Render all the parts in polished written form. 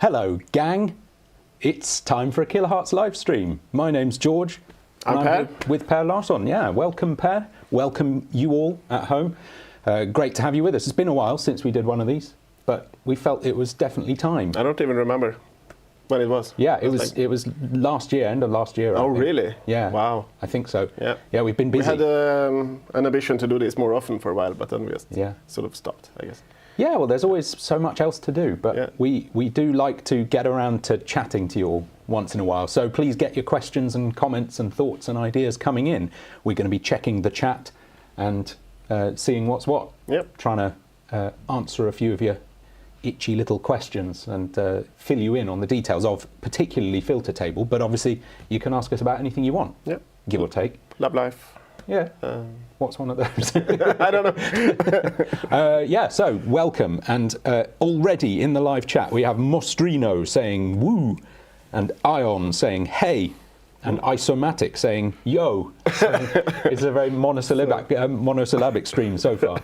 Hello, gang. It's time for a Kilohearts live stream. My name's George. I'm Per. here with Per Larsson. Yeah, welcome, Per. Welcome you all at home. Great to have you with us. It's been a while since we did one of these, but we felt it was definitely time. I don't even remember when it was. Yeah, it was last year, end of last year. Oh, really? Yeah. Wow. I think so. Yeah. Yeah, we've been busy. We had an ambition to do this more often for a while, but then we just sort of stopped, I guess. Yeah, well, there's always so much else to do, but we do like to get around to chatting to you all once in a while. So please get your questions and comments and thoughts and ideas coming in. We're going to be checking the chat and seeing what's what. Yep. Trying to answer a few of your itchy little questions and fill you in on the details of particularly filter table, but obviously you can ask us about anything you want, give or take. Love life. Yeah. What's one of those? I don't know. Yeah, so welcome. And already in the live chat, we have Mostrino saying woo, and Ion saying hey, and Isomatic saying yo. So it's a very monosyllabic stream so far.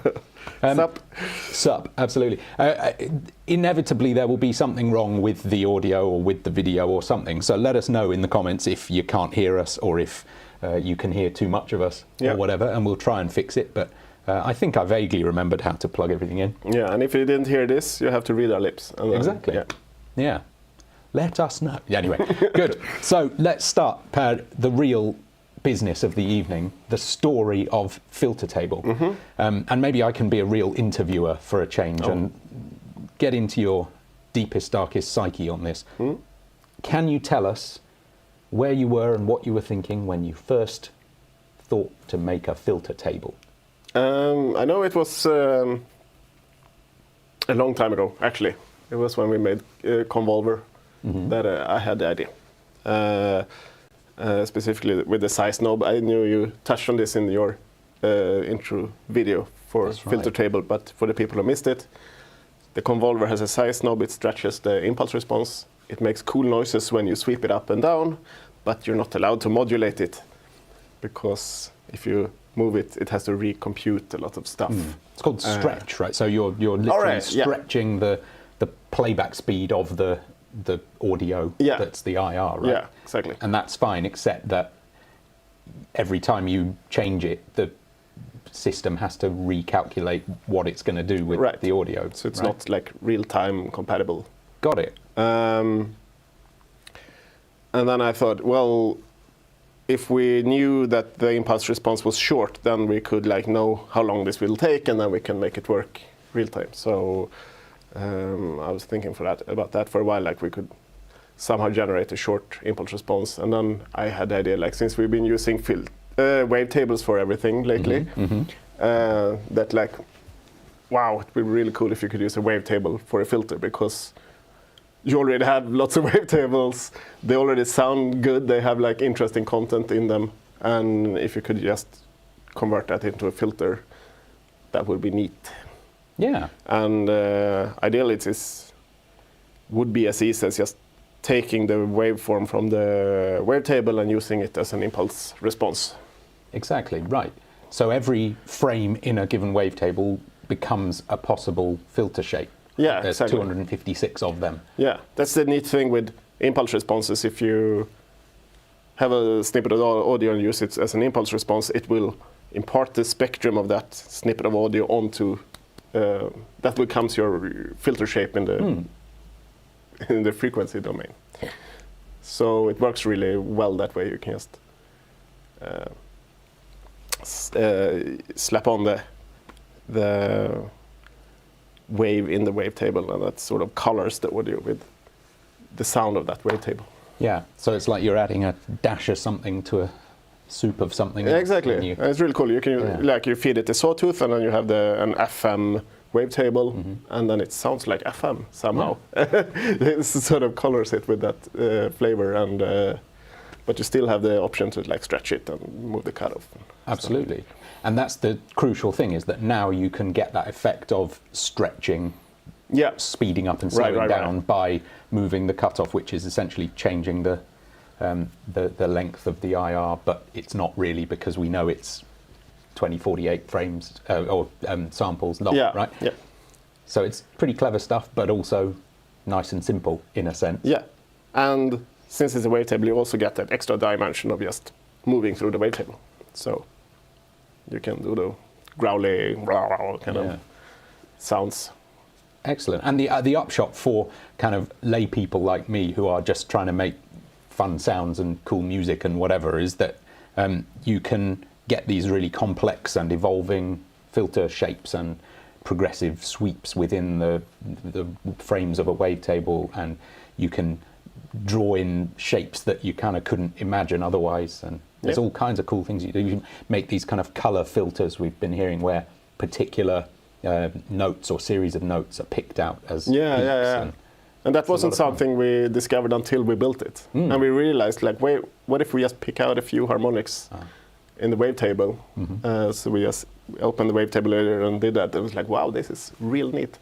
Sup, absolutely. Inevitably, there will be something wrong with the audio or with the video or something. So let us know in the comments if you can't hear us or if you can hear too much of us or whatever, and we'll try and fix it. But I think I vaguely remembered how to plug everything in. Yeah, and if you didn't hear this, you have to read our lips. Exactly. Yeah. Let us know. Anyway, good. So let's start, Per, the real business of the evening, the story of filter table. And maybe I can be a real interviewer for a change and get into your deepest, darkest psyche on this. Can you tell us where you were and what you were thinking when you first thought to make a filter table? I know it was a long time ago, actually. It was when we made Convolver that I had the idea. Specifically with the size knob. I knew you touched on this in your intro video for filter table, but for the people who missed it, the Convolver has a size knob. It stretches the impulse response. It makes cool noises when you sweep it up and down, but you're not allowed to modulate it because if you move it, it has to recompute a lot of stuff. It's called stretch, right? So you're literally stretching the playback speed of the audio that's the IR, right? Yeah, exactly. And that's fine, except that every time you change it, the system has to recalculate what it's going to do with the audio. So it's not like real-time compatible. Got it. And then I thought, well, if we knew that the impulse response was short, then we could know how long this will take, and then we can make it work real-time. So I was thinking about that for a while, we could somehow generate a short impulse response. And then I had the idea, since we've been using wavetables for everything lately, that wow, it would be really cool if you could use a wavetable for a filter, because you already have lots of wavetables. They already sound good. They have interesting content in them. And if you could just convert that into a filter, that would be neat. Yeah. And ideally, it would be as easy as just taking the waveform from the wavetable and using it as an impulse response. Exactly, right. So every frame in a given wavetable becomes a possible filter shape. Yeah, There's 256 of them. Yeah, that's the neat thing with impulse responses. If you have a snippet of audio and use it as an impulse response, it will impart the spectrum of that snippet of audio onto that becomes your filter shape in the frequency domain. So it works really well that way. You can just slap on the wave in the wavetable, and that sort of colors the audio with the sound of that wavetable. Yeah, so it's like you're adding a dash of something to a soup of something. Yeah, exactly. It's really cool. You can you feed it a sawtooth, and then you have an FM wavetable, and then it sounds like FM somehow. It sort of colors it with that flavor, and but you still have the option to stretch it and move the cutoff. Absolutely. And that's the crucial thing, is that now you can get that effect of stretching, speeding up and slowing down by moving the cutoff, which is essentially changing the length of the IR, but it's not really, because we know it's 2048 frames or samples long, right? Yeah. So it's pretty clever stuff, but also nice and simple in a sense. Yeah, and since it's a wavetable, you also get that extra dimension of just moving through the wavetable. So you can do the growly kind of sounds. Excellent. And the upshot for kind of lay people like me who are just trying to make fun sounds and cool music and whatever is that you can get these really complex and evolving filter shapes and progressive sweeps within the frames of a wavetable, and you can draw in shapes that you kind of couldn't imagine otherwise, and there's all kinds of cool things you do. You can make these kind of color filters we've been hearing where particular notes or series of notes are picked out as peaks. And that wasn't something we discovered until we built it. And we realized, like, wait, what if we just pick out a few harmonics in the wavetable? So we just opened the wavetable later and did that. It was like, wow, this is real neat.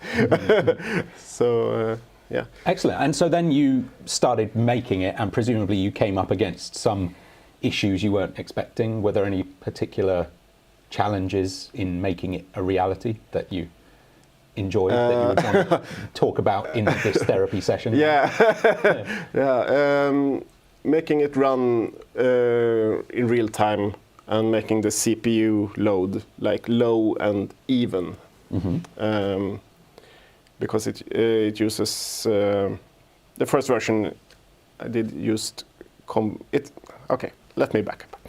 So, yeah. Excellent. And so then you started making it, and presumably you came up against some issues you weren't expecting. Were there any particular challenges in making it a reality that you enjoyed, that you would want to talk about in this therapy session? Making it run in real time and making the CPU load like low and even, because it uses the first version I did used okay, let me back up.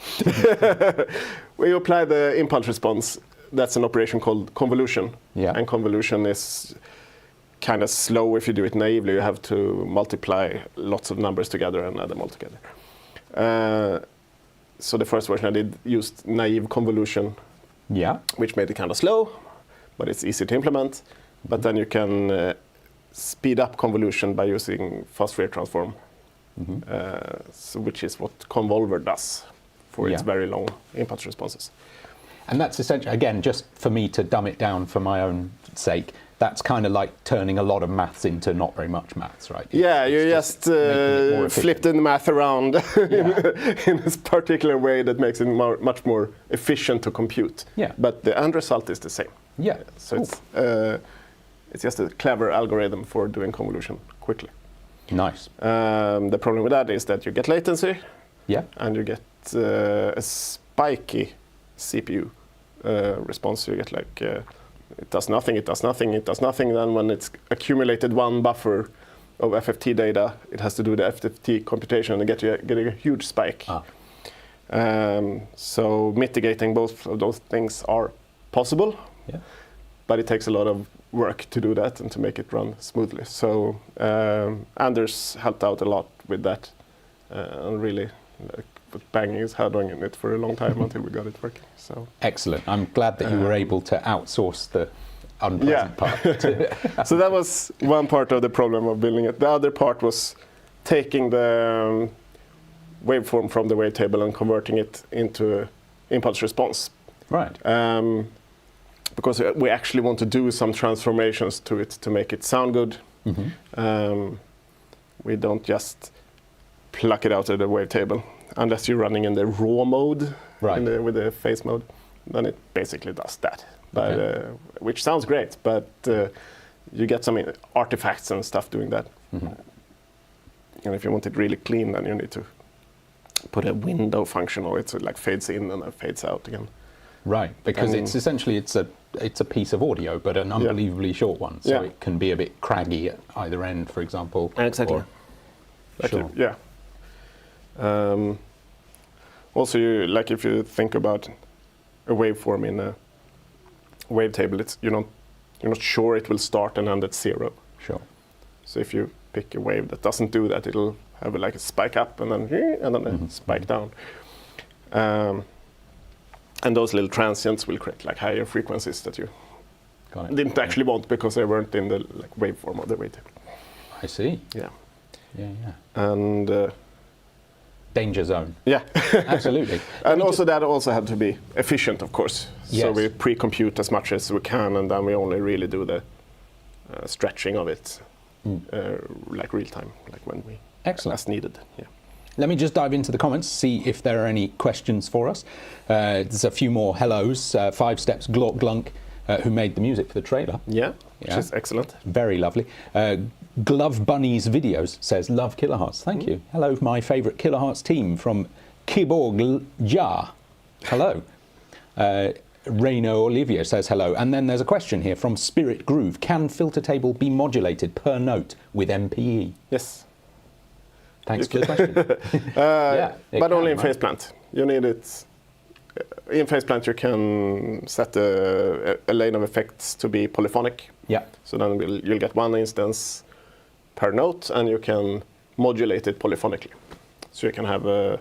When you apply the impulse response, that's an operation called convolution. And convolution is kind of slow if you do it naively. You have to multiply lots of numbers together and add them all together. So the first version I did used naive convolution, which made it kind of slow, but it's easy to implement. But then you can speed up convolution by using fast Fourier transform, which is what Convolver does for its very long impulse responses. And that's essentially, again, just for me to dumb it down for my own sake, that's kind of like turning a lot of maths into not very much maths, right? You just flipped the math around in this particular way that makes it much more efficient to compute. But the end result is the same. So it's just a clever algorithm for doing convolution quickly. Nice. The problem with that is that you get latency, and you get a spiky CPU response. You get like it does nothing, it does nothing, it does nothing. Then when it's accumulated one buffer of FFT data, it has to do the FFT computation and get a huge spike. So mitigating both of those things are possible, but it takes a lot of work to do that and to make it run smoothly. So Anders helped out a lot with that and really banging his head on it for a long time until we got it working. So excellent. I'm glad that you were able to outsource the unpleasant part. So that was one part of the problem of building it. The other part was taking the waveform from the wavetable and converting it into impulse response. Right. Because we actually want to do some transformations to it to make it sound good. We don't just pluck it out of the wavetable. Unless you're running in the raw mode, with the phase mode, then it basically does that. But, which sounds great, but you get some artifacts and stuff doing that. And if you want it really clean, then you need to put a window function on it so it like fades in and then fades out again. Right, because it's essentially it's a piece of audio, but an unbelievably short one, so it can be a bit craggy at either end, for example. Exactly. Sure. Also, if you think about a waveform in a wavetable, you're not sure it will start and end at 0. Sure. So if you pick a wave that doesn't do that, it'll have like a spike up and then a spike down. And those little transients will create like higher frequencies that you didn't actually want because they weren't in the waveform of the wavetable. I see. Yeah. And danger zone. Yeah, absolutely. And also that also had to be efficient, of course. So we pre-compute as much as we can, and then we only really do the stretching of it, like real time, like when we as needed. Let me just dive into the comments, see if there are any questions for us. There's a few more hellos. 5 Steps Glork Glunk who made the music for the trailer. Yeah, which is excellent. Very lovely. Glove Bunnies Videos says, love Kilohearts. Thank you. Hello, my favourite Kilohearts team from Kiborg-Ja. Hello. Reino Olivier says hello. And then there's a question here from Spirit Groove. Can filter table be modulated per note with MPE? Yes. Thanks for the question. But only in Faceplant. You need it. In Faceplant, you can set a lane of effects to be polyphonic. Yeah. So then you'll get one instance per note, and you can modulate it polyphonically. So you can have a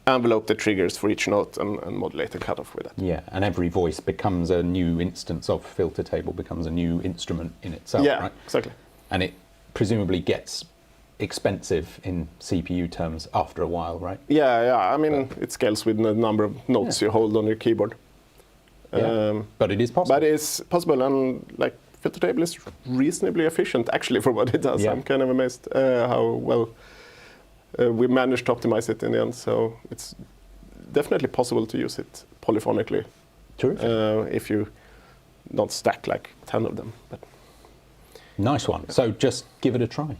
envelope that triggers for each note and modulate the cutoff with that. Yeah, and every voice becomes a new instance of filter table, becomes a new instrument in itself, yeah, right? Exactly. And it presumably gets expensive in CPU terms after a while, right? Yeah. I mean, it scales with the number of notes you hold on your keyboard. Yeah. But it is possible. But it's possible, and like filter table is reasonably efficient actually for what it does. Yeah. I'm kind of amazed how well we managed to optimize it in the end. So it's definitely possible to use it polyphonically. Terrific. If you don't stack like 10 of them. But nice one. So just give it a try.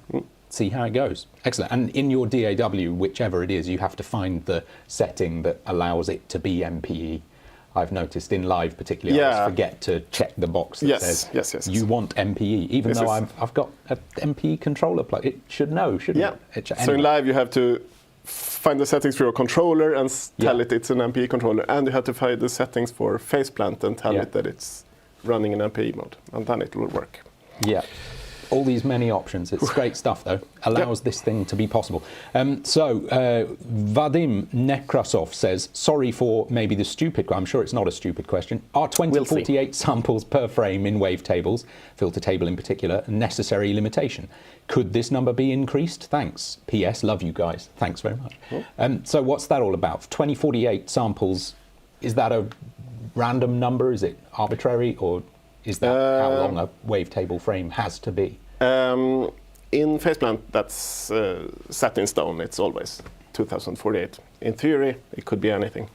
See how it goes. Excellent. And in your DAW, whichever it is, you have to find the setting that allows it to be MPE. I've noticed in live particularly, I always forget to check the box that says yes. you want MPE, even though I've got an MPE controller plug. It should know, shouldn't it? So in live you have to find the settings for your controller and tell it it's an MPE controller, and you have to find the settings for Faceplant and tell it that it's running in MPE mode, and then it will work. Yeah. All these many options. It's great stuff, though. Allows this thing to be possible. Vadim Nekrasov says, sorry for maybe the stupid, I'm sure it's not a stupid question. Are 2048 samples per frame in wavetables, filter table in particular, a necessary limitation? Could this number be increased? Thanks. P.S. Love you guys. Thanks very much. So what's that all about? 2048 samples, is that a random number? Is it arbitrary, or is that how long a wavetable frame has to be? In Faceplant, that's set in stone. It's always 2048. In theory, it could be anything.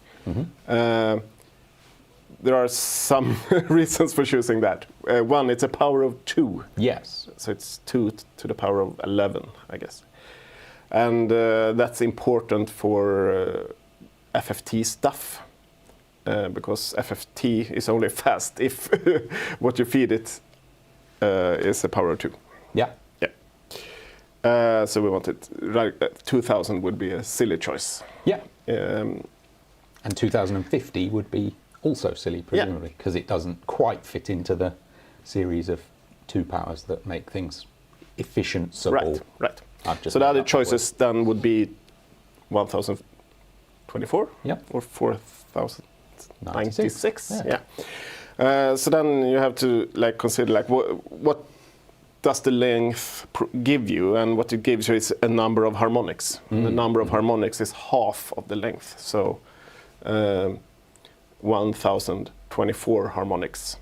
There are some reasons for choosing that. One, it's a power of 2. Yes. So it's 2 to the power of 11, I guess. And that's important for FFT stuff. Because FFT is only fast if what you feed it is a power of 2. Yeah. So we wanted 2000 would be a silly choice. Yeah. And 2050 would be also silly, presumably, because it doesn't quite fit into the series of 2 powers that make things efficient. Right. So the other choices then would be 1024 or 4096. So then you have to consider what does the length give you, and what it gives you is a number of harmonics. The number of harmonics is half of the length, so 1024 harmonics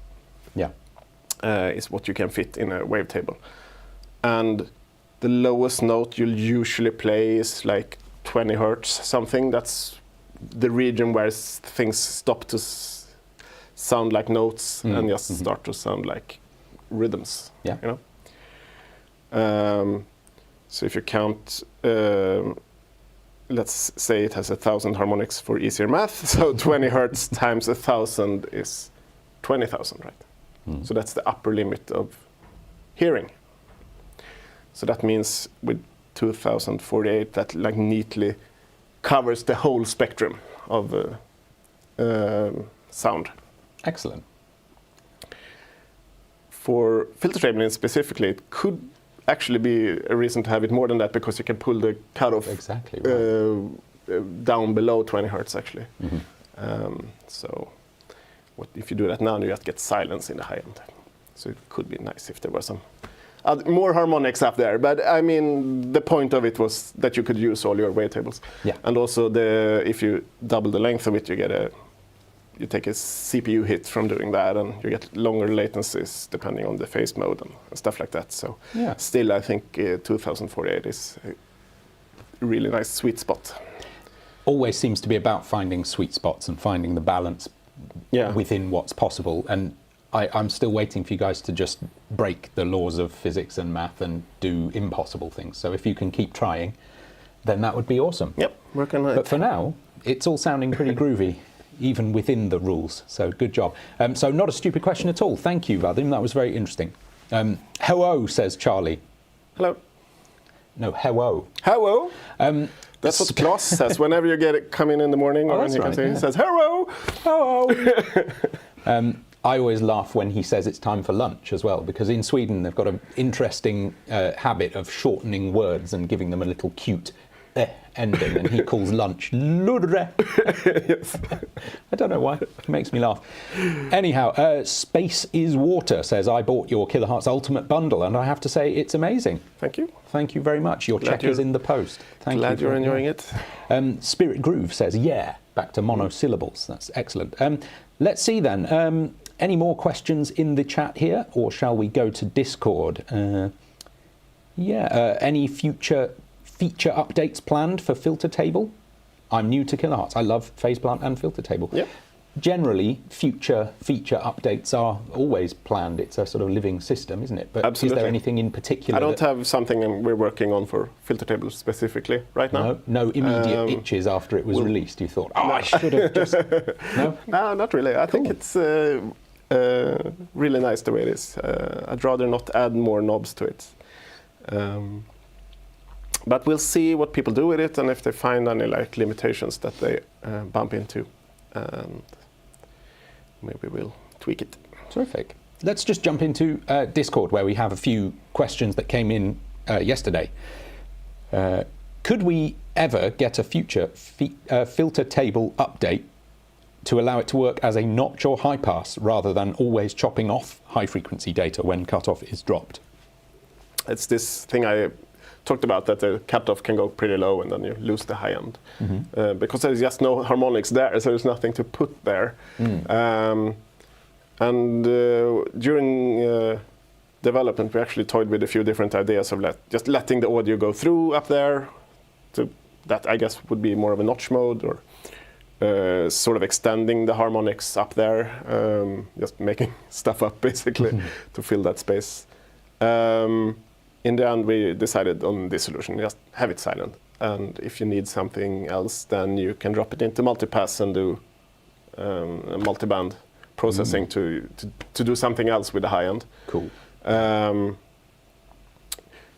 is what you can fit in a wavetable. And the lowest note you'll usually play is like 20 hertz something. That's the region where things stop to sound like notes and just start to sound like rhythms. Yeah. You know? So if you count, let's say it has 1,000 harmonics for easier math. So 20 hertz times 1,000 is 20,000, right? So that's the upper limit of hearing. So that means with 2048, that neatly covers the whole spectrum of sound. Excellent. For filter tabling specifically, it could actually be a reason to have it more than that, because you can pull the cutoff down below 20 hertz actually. So if you do that now, you just get silence in the high end. So it could be nice if there were some more harmonics up there. But I mean, the point of it was that you could use all your wavetables. Yeah. And also if you double the length of it, you take a CPU hit from doing that, and you get longer latencies depending on the phase mode and stuff like that. So still, I think 2048 is a really nice sweet spot. Always seems to be about finding sweet spots and finding the balance within what's possible. And I'm still waiting for you guys to just break the laws of physics and math and do impossible things. So if you can keep trying, then that would be awesome. Yep, working on it. But for now, it's all sounding pretty groovy, even within the rules. So good job. So not a stupid question at all. Thank you, Vadim. That was very interesting. Hello, says Charlie. Hello. No, hello. Hello. That's what Klaus says whenever you get it come in the morning, or when he comes in, he says hello. Hello. I always laugh when he says it's time for lunch as well, because in Sweden they've got an interesting habit of shortening words and giving them a little cute ending, and he calls lunch ludre. Yes. I don't know why. It makes me laugh. Anyhow, Space is Water says, I bought your Kilohearts Ultimate Bundle, and I have to say it's amazing. Thank you. Thank you very much. Your check is in the post. Glad you're enjoying it. Spirit Groove says, yeah, back to monosyllables. That's excellent. Let's see then. Any more questions in the chat here, or shall we go to Discord? Any future feature updates planned for Filter Table? I'm new to Kilohearts. I love Phaseplant and Filter Table. Yep. Generally, future feature updates are always planned. It's a sort of living system, isn't it? But Absolutely. Is there anything in particular? I don't have something we're working on for Filter Table specifically right now. No immediate itches after it was released. You thought, I should have just. No? No, not really. I think it's really nice the way it is. I'd rather not add more knobs to it. But we'll see what people do with it, and if they find any limitations that they bump into, and maybe we'll tweak it. Terrific. Let's just jump into Discord, where we have a few questions that came in yesterday. Could we ever get a future Filter Table update to allow it to work as a notch or high pass rather than always chopping off high frequency data when cutoff is dropped? It's this thing I talked about, that the cutoff can go pretty low and then you lose the high end. Because there's just no harmonics there, so there's nothing to put there. During development, we actually toyed with a few different ideas of just letting the audio go through up there. That I guess would be more of a notch mode, or sort of extending the harmonics up there, just making stuff up basically to fill that space. In the end, we decided on this solution: just have it silent, and if you need something else, then you can drop it into multipass and do a multiband processing to do something else with the high end. Cool.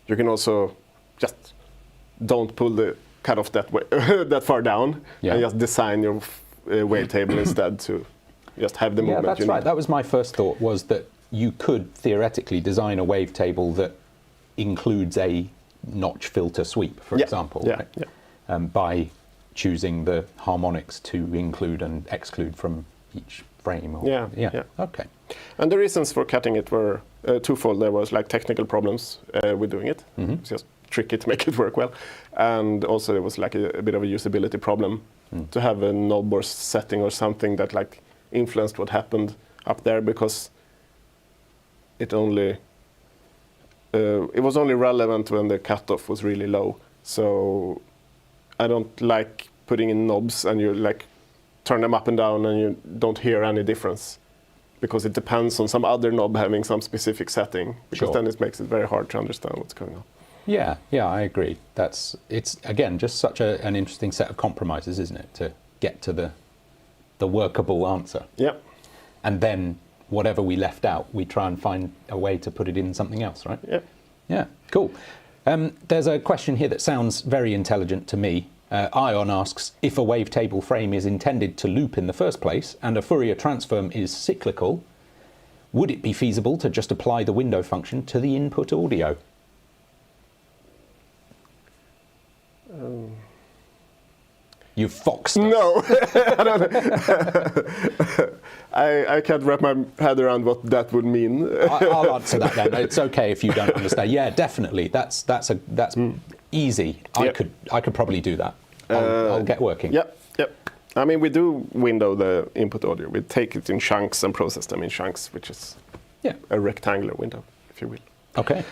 You can also just don't pull the cutoff that way, that far down, and just design your wavetable instead to just have the movement. Yeah, that's right. That was my first thought, was that you could theoretically design a wavetable that includes a notch filter sweep, for example, right? By choosing the harmonics to include and exclude from each frame. Okay. And the reasons for cutting it were twofold. There was technical problems with doing it. It's just tricky to make it work well, and also there was a bit of a usability problem to have a knob or setting or something that influenced what happened up there, because it was only relevant when the cutoff was really low. So I don't like putting in knobs and you turn them up and down and you don't hear any difference, because it depends on some other knob having some specific setting, because then it makes it very hard to understand what's going on. Yeah, I agree. It's again just such an interesting set of compromises, isn't it, to get to the workable answer. Yeah. And then whatever we left out, we try and find a way to put it in something else, right? Yeah. Yeah, cool. There's a question here that sounds very intelligent to me. Ion asks, if a wavetable frame is intended to loop in the first place and a Fourier transform is cyclical, would it be feasible to just apply the window function to the input audio? You foxed us. No, I don't. I can't wrap my head around what that would mean. I'll answer that then. It's okay if you don't understand. Yeah, definitely. That's easy. Yep. I could probably do that. I'll get working. Yep. I mean, we do window the input audio. We take it in chunks and process them in chunks, which is a rectangular window, if you will. Okay.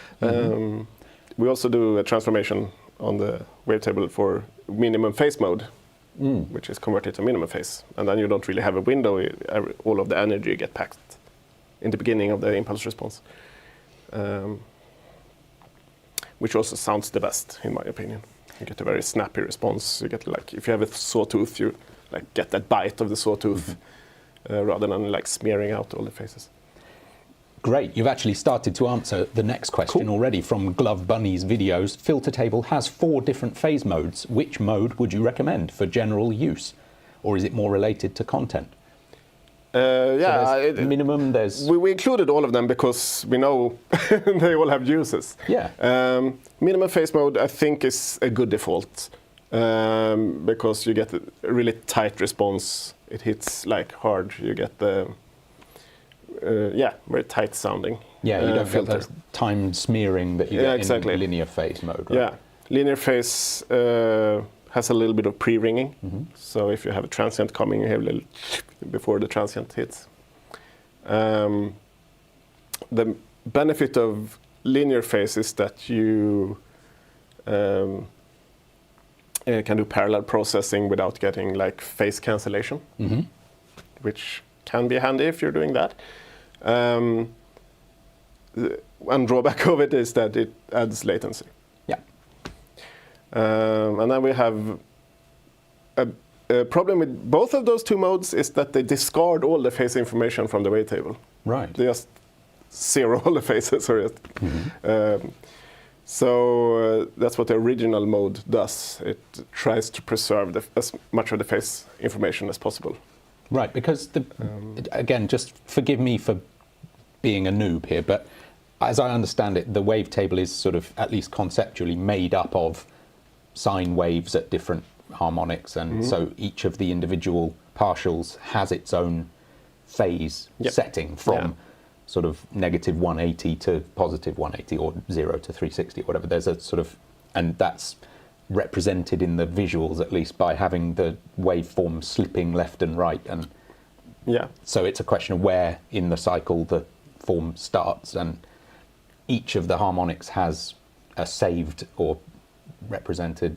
We also do a transformation on the wavetable for minimum phase mode, which is converted to minimum phase. And then you don't really have a window, all of the energy get packed in the beginning of the impulse response, which also sounds the best in my opinion. You get a very snappy response. You get like, if you have a sawtooth, you like get that bite of the sawtooth rather than like smearing out all the faces. Great, you've actually started to answer the next question already from Glove Bunny's videos. Filter table has 4 different phase modes. Which mode would you recommend for general use? Or is it more related to content? Yeah, so minimum. We included all of them because we know they all have uses. Yeah. Minimum phase mode, I think, is a good default because you get a really tight response. It hits like hard. You get the very tight sounding. Yeah, you don't filter. Get the time smearing that you get in linear phase mode. Right? Yeah, linear phase has a little bit of pre-ringing. So if you have a transient coming, you have a little before the transient hits. The benefit of linear phase is that you can do parallel processing without getting like phase cancellation, which can be handy if you're doing that. One drawback of it is that it adds latency. And then we have a problem with both of those 2 modes is that they discard all the phase information from the wavetable. Right. They just zero all the phases. So that's what the original mode does. It tries to preserve as much of the phase information as possible. Right, because again, just forgive me for being a noob here, but as I understand it, the wavetable is sort of, at least conceptually, made up of sine waves at different harmonics, and so each of the individual partials has its own phase setting from sort of negative 180 to positive 180 or 0 to 360 or whatever. There's a sort of, and that's represented in the visuals at least by having the waveform slipping left and right, and so it's a question of where in the cycle the form starts, and each of the harmonics has a saved or represented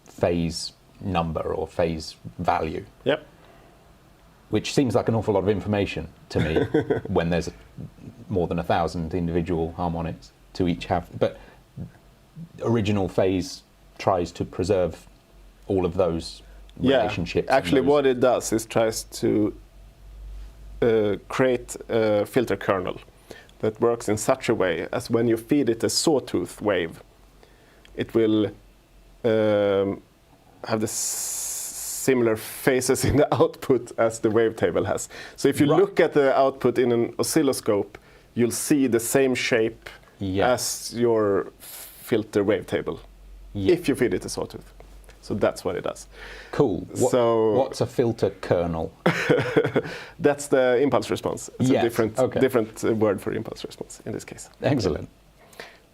phase number or phase value. Which seems like an awful lot of information to me when there's more than 1,000 individual harmonics to each have. But original phase tries to preserve all of those relationships. Actually, what it does is tries to create a filter kernel that works in such a way as when you feed it a sawtooth wave, it will have the similar phases in the output as the wavetable has. So if you look at the output in an oscilloscope, you'll see the same shape as your filter wavetable if you feed it a sawtooth. So that's what it does. Cool. What's a filter kernel? That's the impulse response. It's a different word for impulse response in this case. Excellent.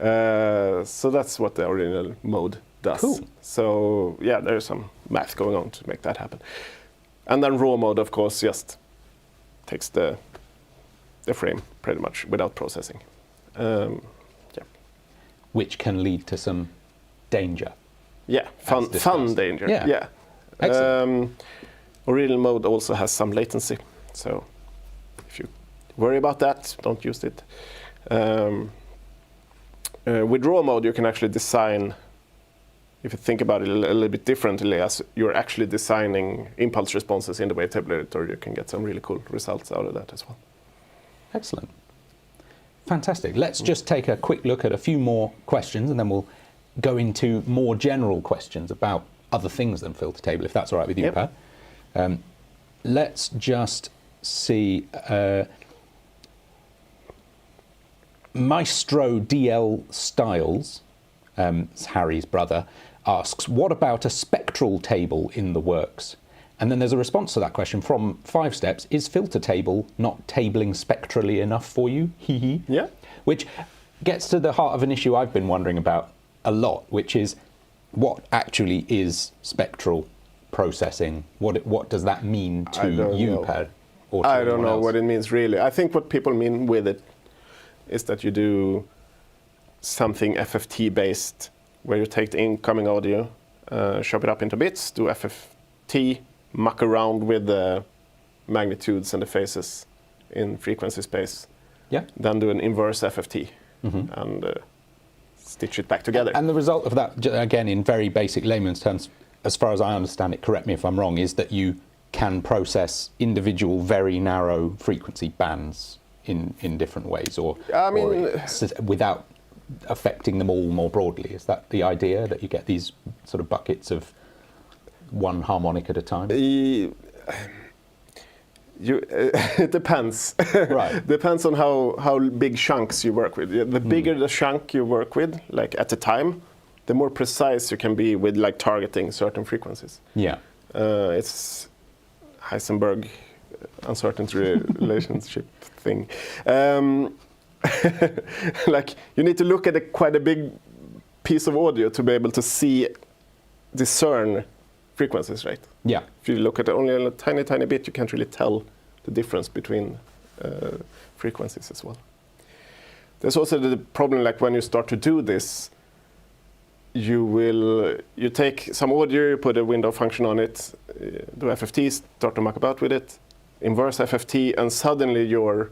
So that's what the original mode does. Cool. So there's some math going on to make that happen. And then raw mode, of course, just takes the frame pretty much without processing. Which can lead to some danger. Fun danger. Excellent. Original mode also has some latency, so if you worry about that, don't use it. With raw mode, you can actually design, if you think about it a little bit differently, as you're actually designing impulse responses in the wavetable editor, you can get some really cool results out of that as well. Excellent. Fantastic. Let's just take a quick look at a few more questions, and then we'll go into more general questions about other things than filter table, if that's all right with you, Per. Let's just see. Maestro DL Styles, Harry's brother, asks, what about a spectral table in the works? And then there's a response to that question from 5 Steps. Is filter table not tabling spectrally enough for you? Yeah. Which gets to the heart of an issue I've been wondering about a lot, which is what actually is spectral processing? What does that mean to you, Per? Or to I don't know else? what it means really. I think what people mean with it is that you do something FFT based, where you take the incoming audio, chop it up into bits, do FFT, muck around with the magnitudes and the phases, in frequency space, Yeah. then do an inverse FFT and stitch it back together. And the result of that, again, in very basic layman's terms, as far as I understand it, correct me if I'm wrong, is that you can process individual very narrow frequency bands in different ways, or without affecting them all more broadly. Is that the idea, that you get these sort of buckets of one harmonic at a time? It depends. Right. Depends on how big chunks you work with. The bigger the chunk you work with, like at a time, the more precise you can be with like targeting certain frequencies. Yeah. It's Heisenberg uncertainty relationship thing. Like you need to look at quite a big piece of audio to be able to discern frequencies, right? Yeah. If you look at only a tiny bit, you can't really tell the difference between frequencies as well. There's also the problem, like when you start to do this, you take some audio, you put a window function on it, do FFT, start to muck about with it, inverse FFT, and suddenly your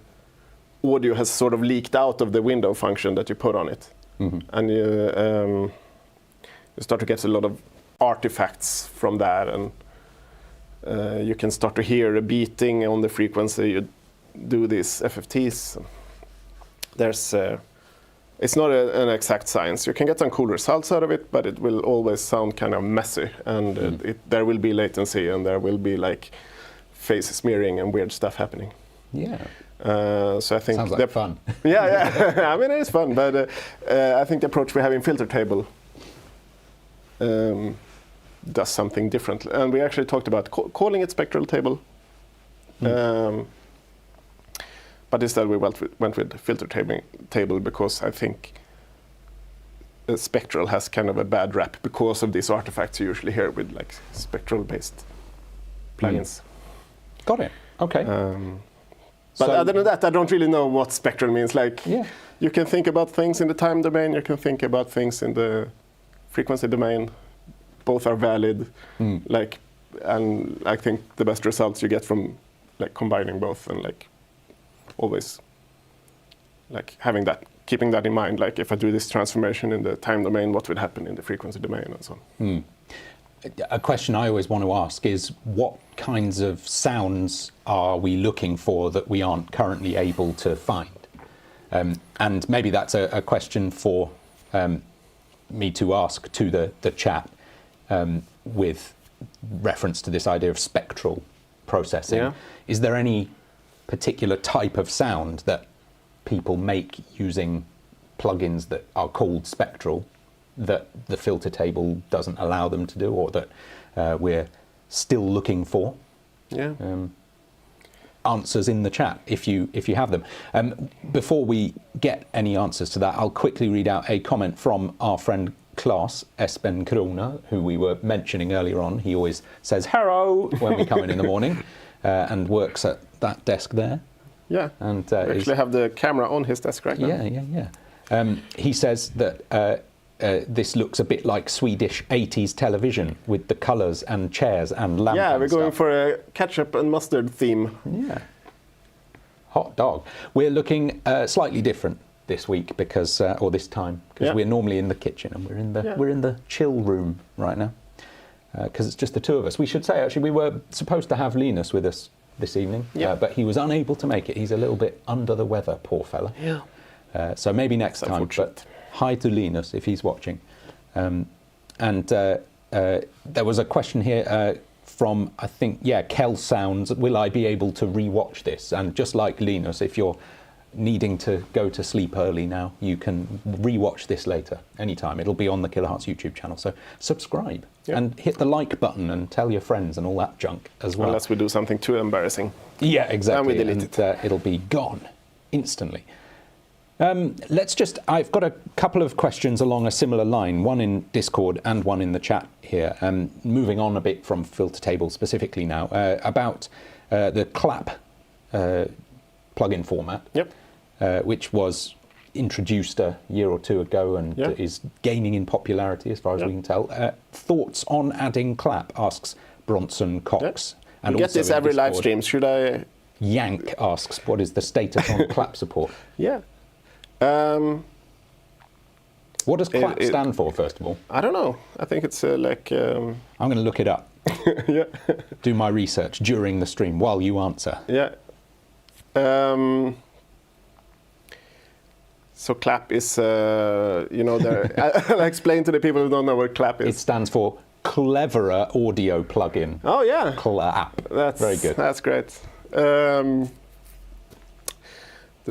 audio has sort of leaked out of the window function that you put on it. And you start to get a lot of artifacts from that, and you can start to hear a beating on the frequency you do these FFTs. It's not an exact science. You can get some cool results out of it, but it will always sound kind of messy, and there will be latency, and there will be like phase smearing and weird stuff happening. Yeah. So I think sounds like fun. Yeah. I mean, it is fun, but I think the approach we have in filter table does something different, and we actually talked about calling it spectral table, but instead we went with filter table because I think spectral has kind of a bad rap because of these artifacts you usually hear with like spectral based plugins. Got it. Okay. But So- other than that, I don't really know what spectral means. Like, Yeah. you can think about things in the time domain, you can think about things in the frequency domain. Both are valid. Like, and I think the best results you get from like combining both, and like always like keeping that in mind. Like, if I do this transformation in the time domain, what would happen in the frequency domain, and so on. A question I always want to ask is, what kinds of sounds are we looking for that we aren't currently able to find? And maybe that's a question for me to ask to the chat, with reference to this idea of spectral processing. Yeah. Is there any particular type of sound that people make using plugins that are called spectral that the filter table doesn't allow them to do, or that we're still looking for? Yeah. Answers in the chat if you have them. Before we get any answers to that, I'll quickly read out a comment from our friend Klaas Espen Krona, who we were mentioning earlier on. He always says hello when we come in the morning, and works at that desk there. Yeah. And we actually have the camera on his desk right now. Yeah. He says that this looks a bit like Swedish 80s television with the colours and chairs and lamp. Yeah, and we're going stuff. for a ketchup and mustard theme. Yeah. Hot dog. We're looking slightly different this week because, or this time, because we're normally in the kitchen, and we're in the chill room right now because it's just the two of us. We should say, actually, we were supposed to have Linus with us this evening, but he was unable to make it. He's a little bit under the weather, poor fella. Yeah. So maybe next time. But hi to Linus if he's watching. And there was a question here from, I think, Kel Sounds. Will I be able to rewatch this? And just like Linus, if you're needing to go to sleep early now, you can rewatch this later, anytime. It'll be on the Kilohearts YouTube channel. So subscribe and hit the like button and tell your friends and all that junk as well. Unless we do something too embarrassing. Yeah, exactly. Then we delete it. It'll be gone instantly. I've got a couple of questions along a similar line, one in Discord and one in the chat here. Moving on a bit from filter table specifically now, about the clap plugin format, which was introduced a year or two ago and is gaining in popularity as far as we can tell. Thoughts on adding clap, asks Bronson Cox. And we get this every live stream. Should I Yank asks, what is the status on clap support? Yeah. What does clap stand for, first of all? I don't know. I think it's like... I'm going to look it up. Yeah. Do my research during the stream while you answer. Yeah. So clap is, you know, I'll explain to the people who don't know what clap is. It stands for Cleverer Audio Plugin. Oh, yeah. Clap. That's very good. That's great. There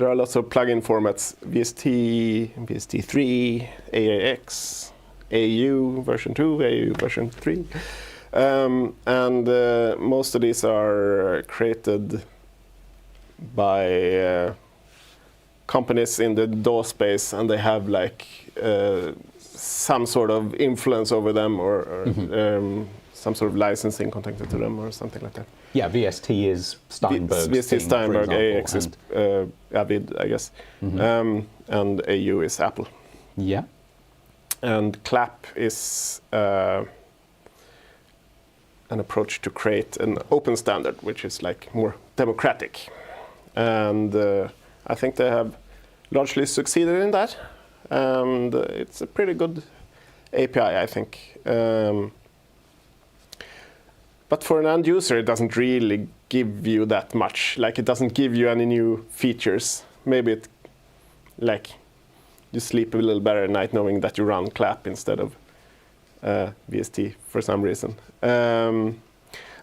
are lots of plugin formats: VST, VST3, AAX, AU version 2, AU version 3. And most of these are created by companies in the DAW space, and they have like some sort of influence over them, or some sort of licensing connected to them, or something like that. Yeah, VST is Steinberg's VST thing, Steinberg, for example, AX is Avid, I guess, and AU is Apple. Yeah. And clap is an approach to create an open standard, which is like more democratic. And I think they have largely succeeded in that. And it's a pretty good API, I think. But for an end user, it doesn't really give you that much. Like, it doesn't give you any new features. Maybe it, like, you sleep a little better at night knowing that you run clap instead of VST for some reason. And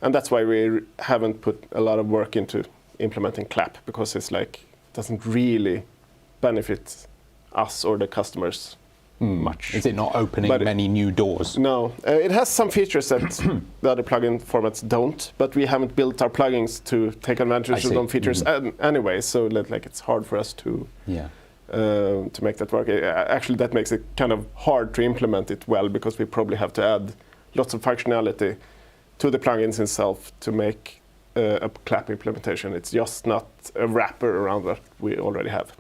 that's why we haven't put a lot of work into implementing clap, because it's like, it doesn't really benefit us or the customers much. Is it not opening many new doors? No, it has some features that the other plugin formats don't, but we haven't built our plugins to take advantage of those features anyway. So like it's hard for us to make that work. Actually, that makes it kind of hard to implement it well, because we probably have to add lots of functionality to the plugins itself to make a clap implementation. It's just not a wrapper around what we already have.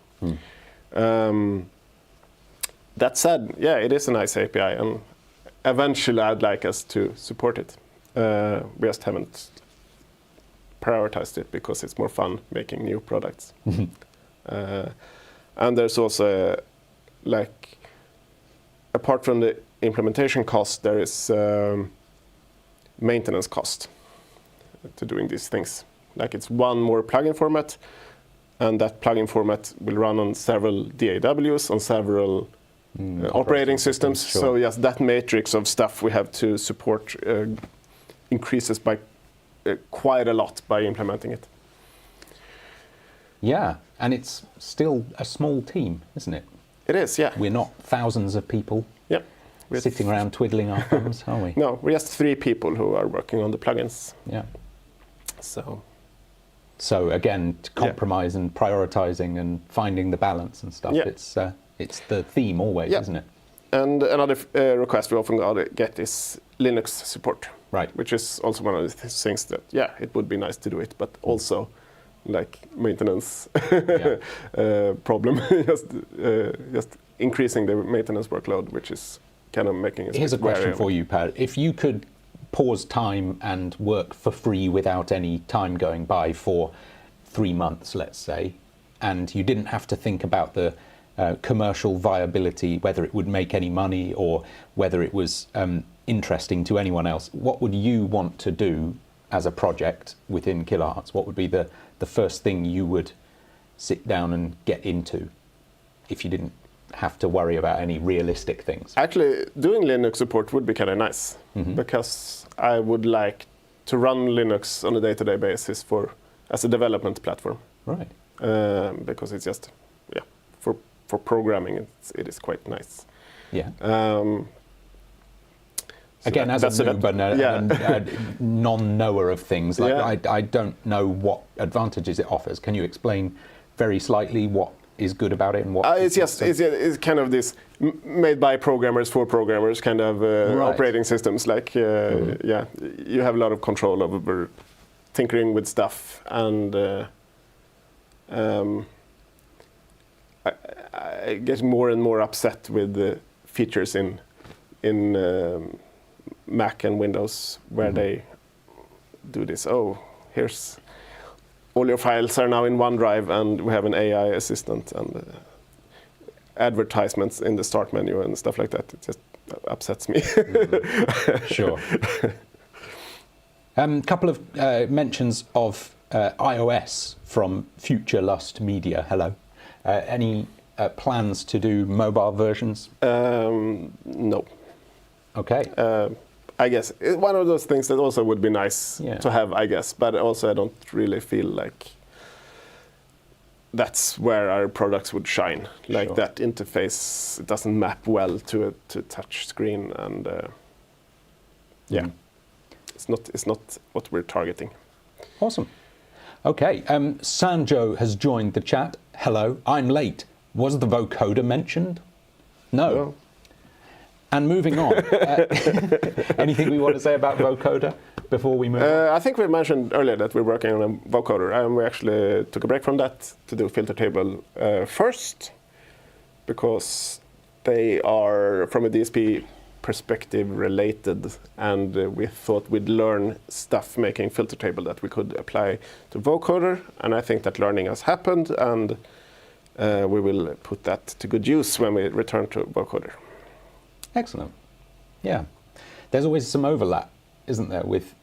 That said, yeah, it is a nice API, and eventually I'd like us to support it. We just haven't prioritized it because it's more fun making new products. And there's also, like, apart from the implementation cost, there is maintenance cost to doing these things. Like, it's one more plugin format, and that plugin format will run on several DAWs, on several operating systems. Sure. So yes, that matrix of stuff we have to support increases by quite a lot by implementing it. Yeah, and it's still a small team, isn't it? It is, yeah. We're not thousands of people sitting around twiddling our thumbs, are we? No, we're just 3 people who are working on the plugins. Yeah. So again, to compromise and prioritizing and finding the balance and stuff. Yeah. It's the theme always, isn't it? And another request we often get is Linux support. Right. Which is also one of the things that, it would be nice to do it, but also like maintenance problem, just increasing the maintenance workload, which is kind of making it. Here's a question for you, Per. If you could pause time and work for free without any time going by for 3 months, let's say, and you didn't have to think about the commercial viability, whether it would make any money or whether it was interesting to anyone else, what would you want to do as a project within Kilohearts? What would be the first thing you would sit down and get into if you didn't have to worry about any realistic things? Actually, doing Linux support would be kind of nice, because I would like to run Linux on a day-to-day basis as a development platform. Right. Because it's just, for programming, it is quite nice. Yeah. So again, as a noob and a non-knower of things, I don't know what advantages it offers. Can you explain very slightly what is good about it and what? It's kind of this made by programmers for programmers kind of operating systems. Like, you have a lot of control over tinkering with stuff, and I get more and more upset with the features in Mac and Windows where they do this. Oh, here's all your files are now in OneDrive, and we have an AI assistant and advertisements in the start menu and stuff like that. It just upsets me. Sure. Couple of mentions of iOS from Future Lust Media. Hello. Any plans to do mobile versions? No. Okay. I guess one of those things that also would be nice Yeah. to have, I guess, but also I don't really feel like that's where our products would shine. Like Sure. that interface, it doesn't map well to a touch screen, and it's not what we're targeting. Awesome. Okay. Sanjo has joined the chat. Hello. I'm late. Was the vocoder mentioned? No. And moving on, anything we want to say about vocoder before we move on? I think we mentioned earlier that we're working on a vocoder, and we actually took a break from that to do filter table first, because they are, from a DSP perspective, related, and we thought we'd learn stuff making filter table that we could apply to vocoder, and I think that learning has happened, and we will put that to good use when we return to vocoder. Excellent. Yeah. There's always some overlap, isn't there, with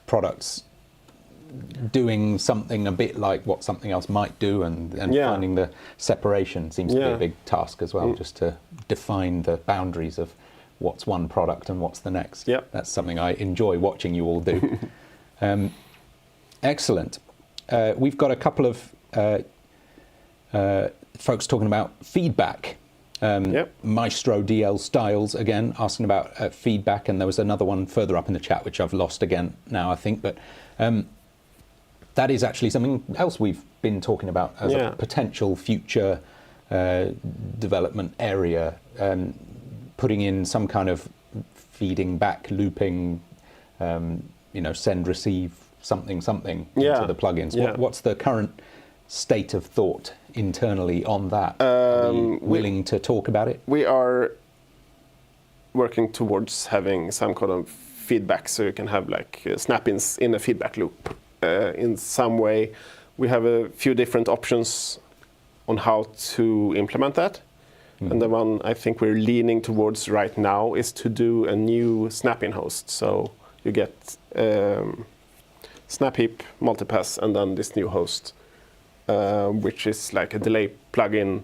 products doing something a bit like what something else might do, and finding the separation seems to be a big task as well, just to define the boundaries of what's one product and what's the next. Yep. That's something I enjoy watching you all do. Excellent. We've got a couple of folks talking about feedback. Maestro DL Styles again asking about feedback, and there was another one further up in the chat which I've lost again now, I think, but that is actually something else we've been talking about as a potential future development area, putting in some kind of feeding back, looping, send, receive, something into the plugins. What's the current state of thought internally on that? Are we willing to talk about it? We are working towards having some kind of feedback, so you can have like snap-ins in a feedback loop in some way. We have a few different options on how to implement that. And the one I think we're leaning towards right now is to do a new snap-in host. So you get snap heap, multipass, and then this new host, which is like a delay plugin,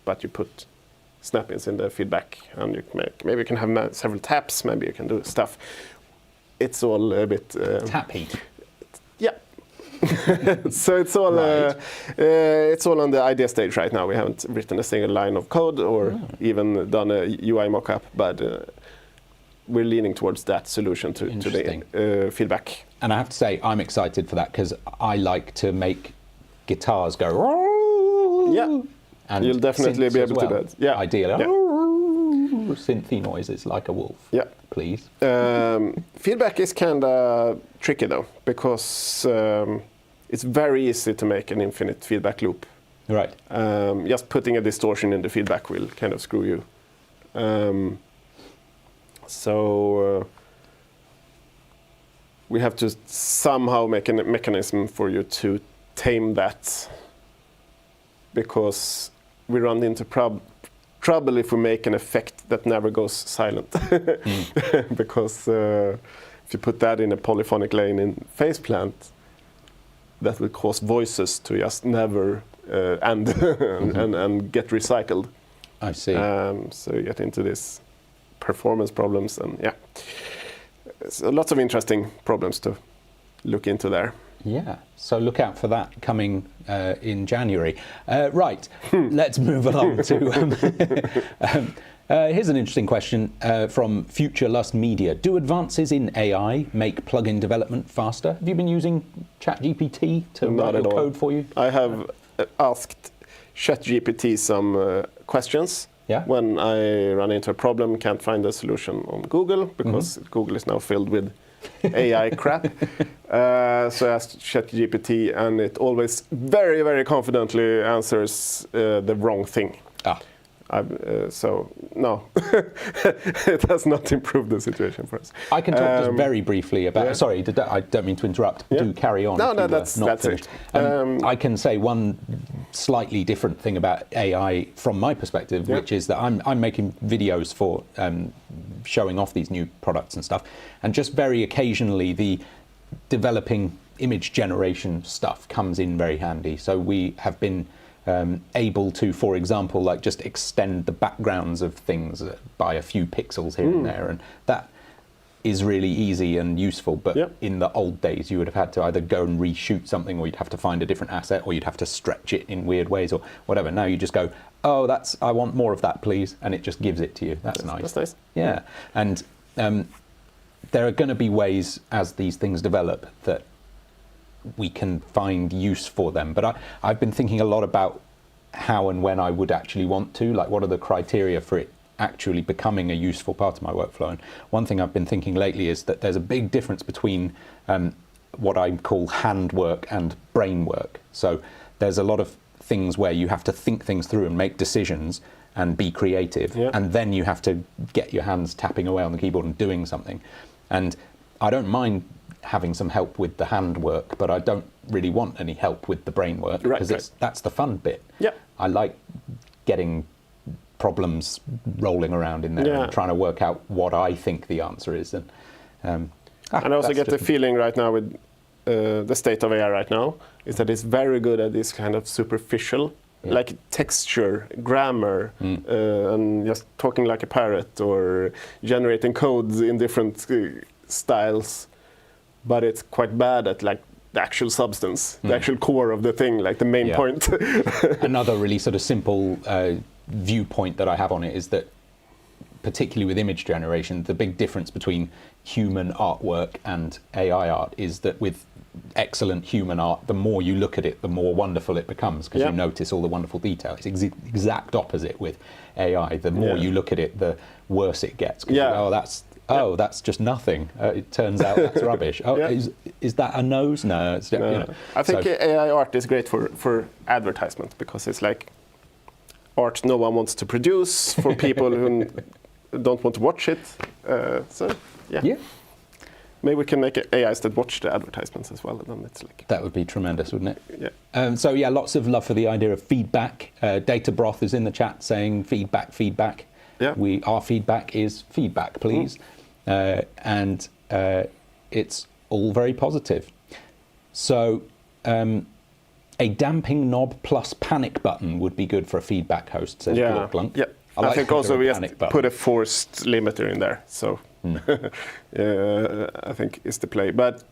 but you put snap-ins in the feedback, and you can maybe you can have several taps, maybe you can do stuff. It's all a bit tap heap. Yeah. So it's all it's all on the idea stage right now. We haven't written a single line of code or even done a UI mockup, but we're leaning towards that solution to the feedback. And I have to say, I'm excited for that, because I like to make guitars go. Yeah, and you'll definitely be able to do that. Yeah, ideally. Synthy noises like a wolf. Yeah, please. Feedback is kind of tricky though, because it's very easy to make an infinite feedback loop. Right. Just putting a distortion in the feedback will kind of screw you. So we have to somehow make a mechanism for you to tame that, because we run into trouble if we make an effect that never goes silent. Because if you put that in a polyphonic lane in Faceplant, that will cause voices to just never end and get recycled. I see. So you get into this performance problems, and so lots of interesting problems to look into there. Yeah, so look out for that coming in January. Right, let's move along to... here's an interesting question from Future Lust Media. Do advances in AI make plugin development faster? Have you been using ChatGPT to write your code for you? I have asked ChatGPT some questions. When I run into a problem, can't find a solution on Google, because Google is now filled with AI crap. So I asked ChatGPT, and it always very, very confidently answers the wrong thing. So no, it has not improved the situation for us. I can talk just very briefly about. Yeah. Sorry, I don't mean to interrupt. Yeah. Do carry on. No, if you were that's not finished. it. I can say one slightly different thing about AI from my perspective, Yeah. which is that I'm making videos for showing off these new products and stuff, and just very occasionally the developing image generation stuff comes in very handy. So we have been able to, for example, like just extend the backgrounds of things by a few pixels here and there, and that is really easy and useful. But in the old days, you would have had to either go and reshoot something, or you'd have to find a different asset, or you'd have to stretch it in weird ways, or whatever. Now you just go, oh, I want more of that, please, and it just gives it to you. That's nice. That's nice. Yeah, and there are going to be ways as these things develop that we can find use for them. But I've been thinking a lot about how and when I would actually want to, like what are the criteria for it actually becoming a useful part of my workflow. And one thing I've been thinking lately is that there's a big difference between what I call hand work and brain work. So there's a lot of things where you have to think things through and make decisions and be creative, and then you have to get your hands tapping away on the keyboard and doing something. And I don't mind having some help with the hand work, but I don't really want any help with the brain work, because that's the fun bit. Yeah. I like getting problems rolling around in there and trying to work out what I think the answer is. And I also get the feeling right now with the state of AI right now is that it's very good at this kind of superficial, like texture, grammar, and just talking like a parrot or generating codes in different styles. But it's quite bad at like the actual substance, the actual core of the thing, like the main point. Another really sort of simple viewpoint that I have on it is that, particularly with image generation, the big difference between human artwork and AI art is that with excellent human art, the more you look at it, the more wonderful it becomes, because you notice all the wonderful detail. It's exact opposite with AI. The more you look at it, the worse it gets. That's just nothing. It turns out that's rubbish. Is that a nose? No. It's, I think AI art is great for advertisement, because it's like art no one wants to produce for people who don't want to watch it. Maybe we can make AIs that watch the advertisements as well, and then it's like... That would be tremendous, wouldn't it? Yeah. Lots of love for the idea of feedback. Data Broth is in the chat saying feedback. Yeah. Our feedback is feedback, please. And it's all very positive. So a damping knob plus panic button would be good for a feedback host, says Glunk. Yeah. I think also we just put a forced limiter in there. So I think is the play. But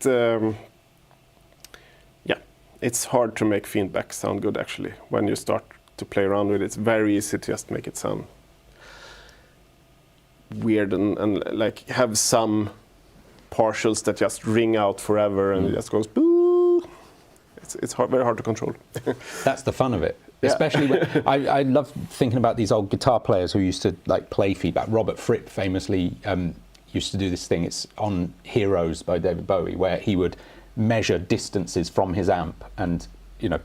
it's hard to make feedback sound good, actually. When you start to play around with it, it's very easy to just make it sound weird and like have some partials that just ring out forever and it just goes boo. It's very hard to control. That's the fun of it. Especially when I love thinking about these old guitar players who used to like play feedback. Robert Fripp famously used to do this thing. It's on Heroes by David Bowie, where he would measure distances from his amp and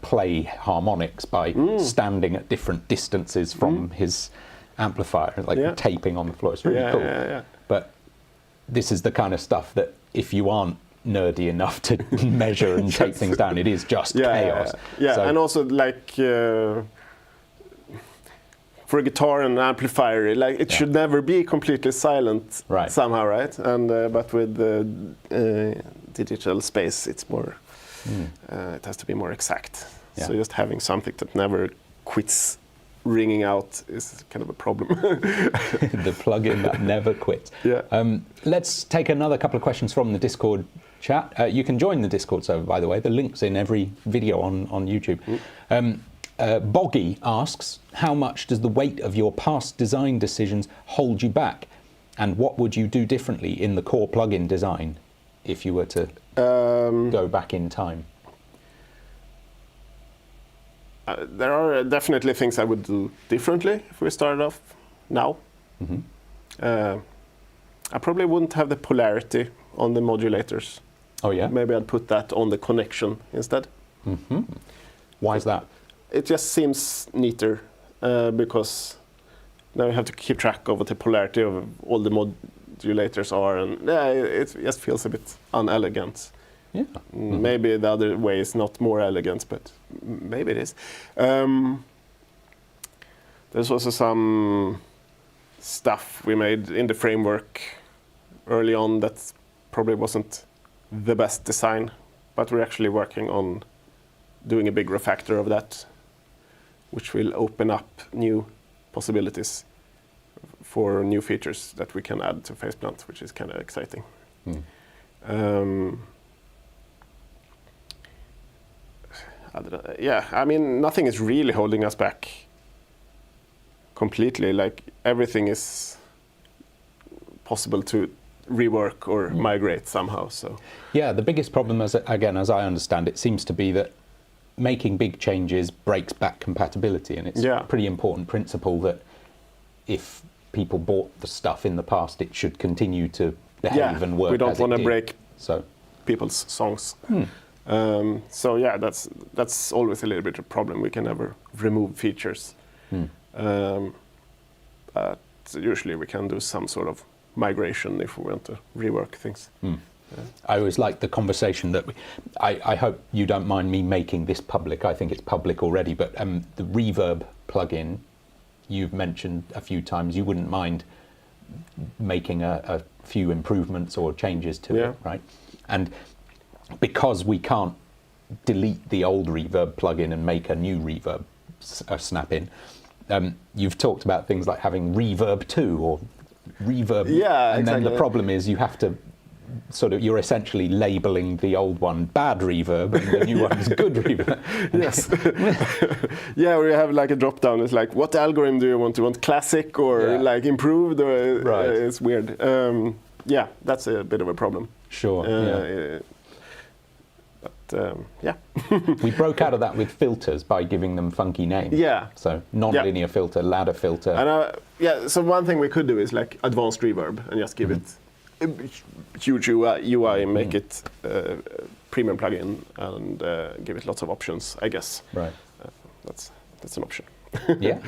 play harmonics by standing at different distances from his amplifier, like taping on the floor. It's really cool. But this is the kind of stuff that if you aren't nerdy enough to measure and take things down, it is just chaos. So, and also like for a guitar and an amplifier, like it should never be completely silent somehow, right? And but with the digital space, it's more. It has to be more exact. So just having something that never quits ringing out is kind of a problem. The plugin that never quits. Let's take another couple of questions from the Discord chat. You can join the Discord server, by the way. The link's in every video on YouTube. Boggy asks, how much does the weight of your past design decisions hold you back? And what would you do differently in the core plugin design if you were to go back in time? There are definitely things I would do differently if we started off now. I probably wouldn't have the polarity on the modulators. Oh yeah? Maybe I'd put that on the connection instead. Why is that? It just seems neater because now you have to keep track of what the polarity of all the modulators are, and it just feels a bit unelegant. Yeah. Maybe the other way is not more elegant, but maybe it is. There's also some stuff we made in the framework early on that probably wasn't the best design, but we're actually working on doing a big refactor of that, which will open up new possibilities for new features that we can add to Faceplant, which is kind of exciting. Yeah, I mean, nothing is really holding us back completely. Like, everything is possible to rework or migrate somehow. So yeah, the biggest problem, as I understand it, seems to be that making big changes breaks back compatibility, and it's a pretty important principle that if people bought the stuff in the past, it should continue to behave and work. We don't want to break so people's songs. So yeah, that's always a little bit of a problem. We can never remove features, but usually we can do some sort of migration if we want to rework things. I always like the conversation that I hope you don't mind me making this public. I think it's public already, but the reverb plugin you've mentioned a few times, you wouldn't mind making a few improvements or changes to it, right? And because we can't delete the old reverb plugin and make a new reverb snap-in, you've talked about things like having reverb 2 or reverb, and then the problem is you have to you're essentially labeling the old one bad reverb and the new one's good reverb. Yes. Yeah, we have like a drop down. It's like, what algorithm do you want? Do you want classic or like improved? Or, it's weird. Yeah, that's a bit of a problem. Sure. But yeah. We broke out of that with filters by giving them funky names. Yeah. So non-linear filter, ladder filter. And so one thing we could do is like advanced reverb and just give it a huge UI and make it premium plugin and give it lots of options, I guess. Right. That's an option. Yeah.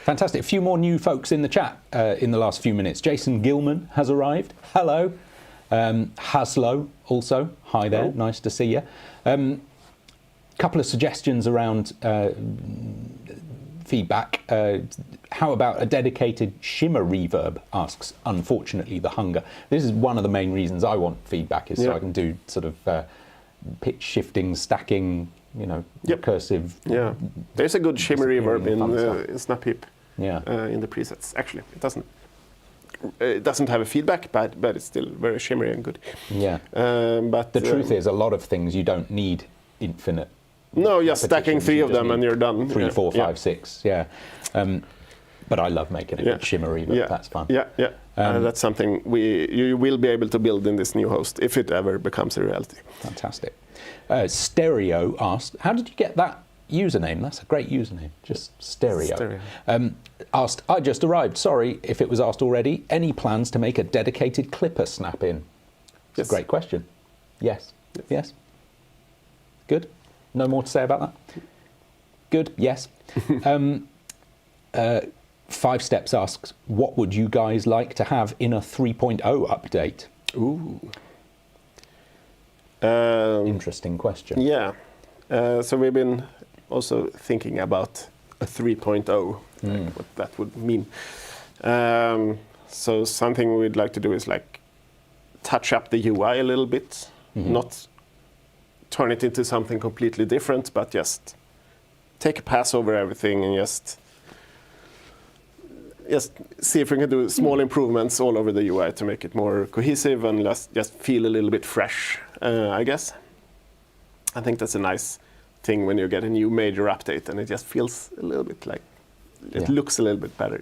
Fantastic. A few more new folks in the chat in the last few minutes. Jason Gilman has arrived. Hello. Haslo also. Hi there. Hello. Nice to see you. Couple of suggestions around feedback. How about a dedicated shimmer reverb, asks Unfortunately the Hunger. This is one of the main reasons I want feedback, is so I can do sort of pitch shifting, stacking, recursive. Yeah, there's a good shimmer reverb in Snap-Heap in the presets. Actually, it doesn't have a feedback, but it's still very shimmery and good. Yeah. But the truth is, a lot of things you don't need infinite. No, just stacking 3 of them and you're done. 3, 4, 5, 6. Yeah. But I love making a good shimmery, but that's fun. Yeah. That's something you will be able to build in this new host if it ever becomes a reality. Fantastic. Stereo asked, how did you get that username? That's a great username, just Stereo. Asked, I just arrived. Sorry if it was asked already. Any plans to make a dedicated clipper snap-in? It's a great question. Yes. Good. No more to say about that? Good. Yes. 5 Steps asks, what would you guys like to have in a 3.0 update? Ooh. Interesting question. Yeah. So we've been also thinking about a 3.0, like what that would mean. So something we'd like to do is like touch up the UI a little bit, not turn it into something completely different, but just take a pass over everything and just see if we can do small improvements all over the UI to make it more cohesive and just feel a little bit fresh, I guess. I think that's a nice thing when you get a new major update and it just feels a little bit like, it looks a little bit better.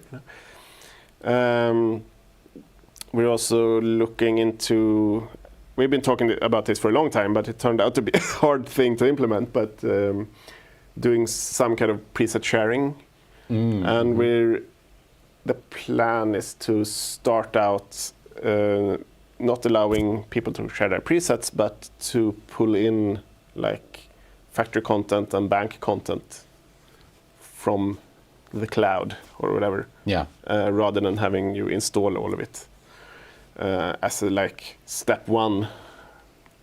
We're also looking into, we've been talking about this for a long time, but it turned out to be a hard thing to implement, but doing some kind of preset sharing. And the plan is to start out not allowing people to share their presets, but to pull in like factory content and bank content from the cloud or whatever, rather than having you install all of it as a step one,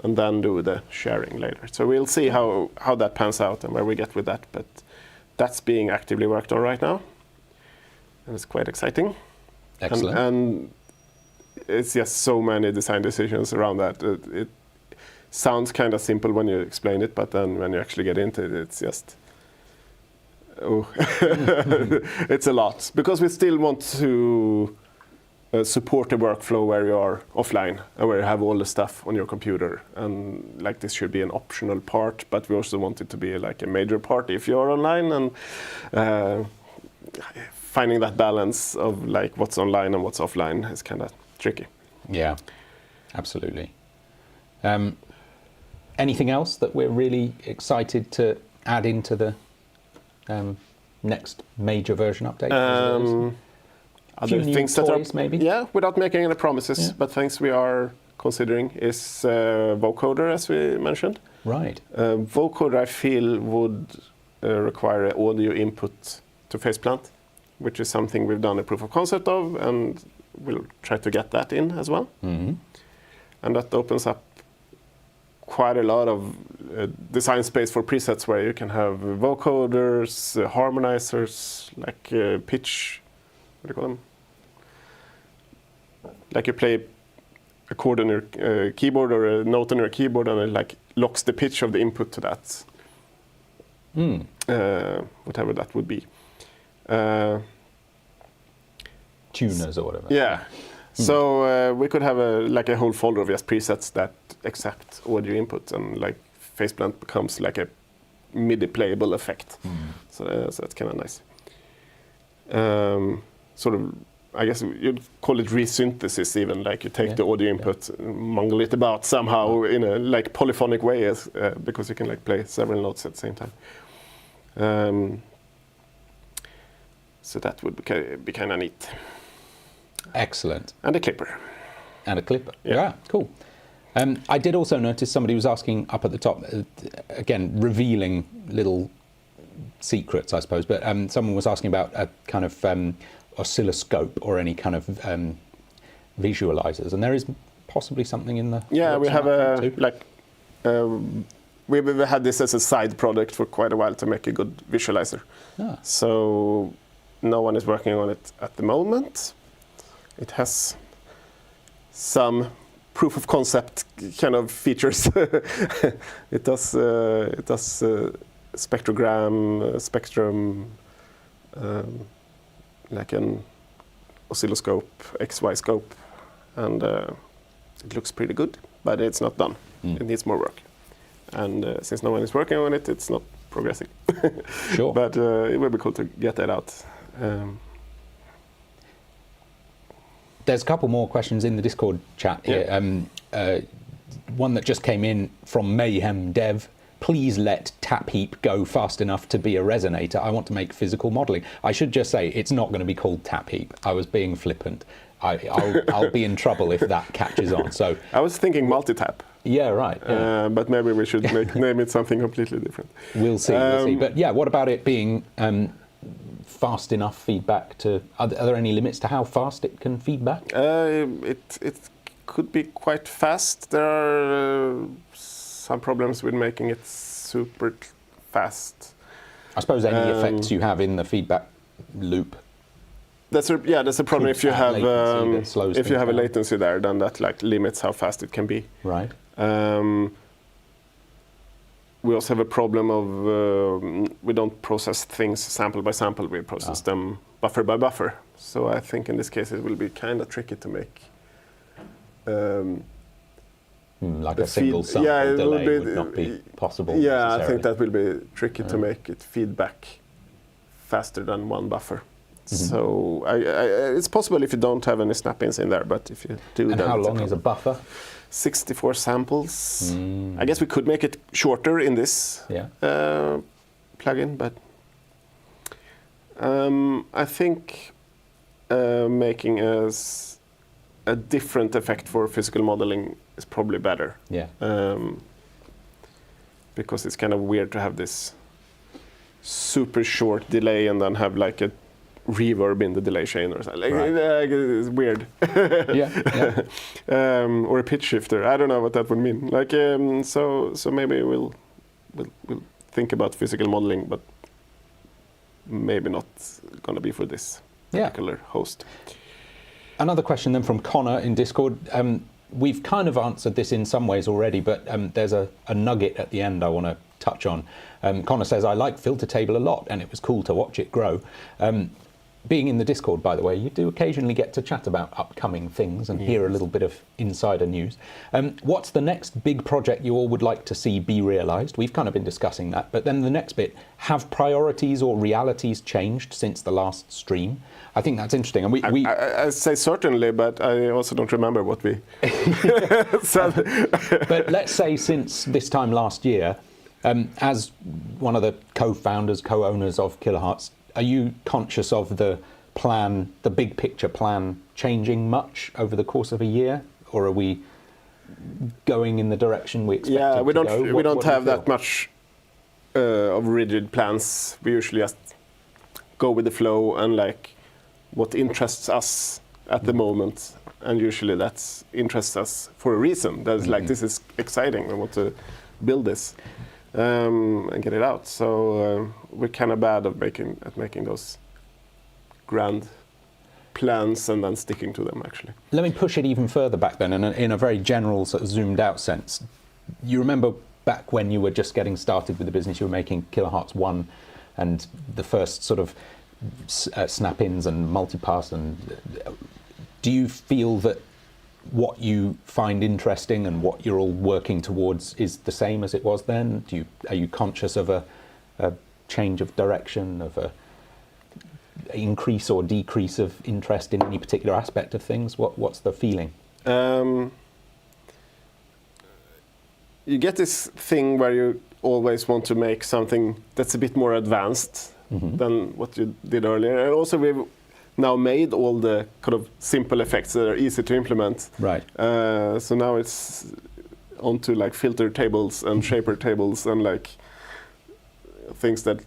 and then do the sharing later. So we'll see how that pans out and where we get with that. But that's being actively worked on right now, and it's quite exciting. Excellent. And it's just so many design decisions around that. It sounds kind of simple when you explain it, but then when you actually get into it, it's just it's a lot, because we still want to support a workflow where you are offline and where you have all the stuff on your computer, and this should be an optional part, but we also want it to be a major part if you are online, and finding that balance of what's online and what's offline is kind of tricky. Yeah, absolutely. Anything else that we're really excited to add into the next major version update? Other things that toys, maybe? Yeah, without making any promises, but things we are considering is vocoder, as we mentioned. Right. Vocoder, I feel, would require audio input to faceplant, which is something we've done a proof of concept of, and we'll try to get that in as well. Mm-hmm. And that opens up quite a lot of design space for presets where you can have vocoders, harmonizers, pitch, what do you call them? You play a chord on your keyboard or a note on your keyboard, and it locks the pitch of the input to that. Whatever that would be. Tuners or whatever. Yeah. So we could have a whole folder of just presets that accept audio input, and faceplant becomes a MIDI playable effect. So that's kind of nice. Sort of, I guess you'd call it resynthesis even. You take the audio input, mungle it about somehow in a polyphonic way, because you can play several notes at the same time. So that would be kind of neat. Excellent. And a clipper. And a clipper. Yeah, cool. I did also notice somebody was asking up at the top, again, revealing little secrets, I suppose, but someone was asking about a kind of oscilloscope or any kind of visualizers, and there is possibly something in the... Yeah, we have we've had this as a side product for quite a while to make a good visualizer. So no one is working on it at the moment. It has some proof of concept kind of features. It does spectrogram, spectrum, an oscilloscope, XY scope, and it looks pretty good, but it's not done. It needs more work. And since no one is working on it, it's not progressing. Sure. But it would be cool to get that out. There's a couple more questions in the Discord chat here. One that just came in from Mayhem Dev. Please let Tap Heap go fast enough to be a resonator. I want to make physical modeling. I should just say it's not going to be called Tap Heap. I was being flippant. I'll be in trouble if that catches on. So I was thinking multi-tap. Yeah, right. Yeah. But maybe we should name it something completely different. We'll see. But yeah, what about it being fast enough feedback to... Are there any limits to how fast it can feedback? It could be quite fast. There are some problems with making it super fast. I suppose any effects you have in the feedback loop. That's a problem if you have a latency there, then that limits how fast it can be. Right. We also have a problem of we don't process things sample by sample. We process them buffer by buffer. So I think in this case it will be kind of tricky to make. Like a single sample delay would not be possible. Yeah, I think that will be tricky to make it feedback faster than one buffer. So it's possible if you don't have any snap-ins in there, but if you do, and how long is a buffer? 64 samples. I guess we could make it shorter in this plugin, but I think making a different effect for physical modeling is probably better. Yeah. Because it's kind of weird to have this super short delay and then have like a reverb in the delay chain or something. It's weird. Or a pitch shifter. I don't know what that would mean. Like so maybe we'll think about physical modeling, but maybe not gonna be for this particular host. Another question then from Connor in Discord. We've kind of answered this in some ways already, but there's a nugget at the end I want to touch on. Connor says, I like Filter Table a lot, and it was cool to watch it grow. Being in the Discord, by the way, you do occasionally get to chat about upcoming things and hear a little bit of insider news. What's the next big project you all would like to see be realised? We've kind of been discussing that. But then the next bit, have priorities or realities changed since the last stream? I think that's interesting. And I say certainly, but I also don't remember what we said. But let's say since this time last year, as one of the co-founders, co-owners of Kilohearts, are you conscious of the plan, the big picture plan, changing much over the course of a year, or are we going in the direction we expected to go? Yeah, we don't have that much of rigid plans. We usually just go with the flow and like what interests us at the moment, and usually that interests us for a reason. That's like, this is exciting. We want to build this. And get it out. So we're kind of bad at making those grand plans and then sticking to them, actually. Let me push it even further back then, in a very general sort of zoomed out sense. You remember back when you were just getting started with the business, you were making Kilohearts 1 and the first sort of snap-ins and multipass. And do you feel that what you find interesting and what you're all working towards is the same as it was then? Are you conscious of a change of direction, of a increase or decrease of interest in any particular aspect of things? What's the feeling? You get this thing where you always want to make something that's a bit more advanced than what you did earlier. And also we've now made all the kind of simple effects that are easy to implement. Right. So now it's onto like filter tables and shaper tables and like things that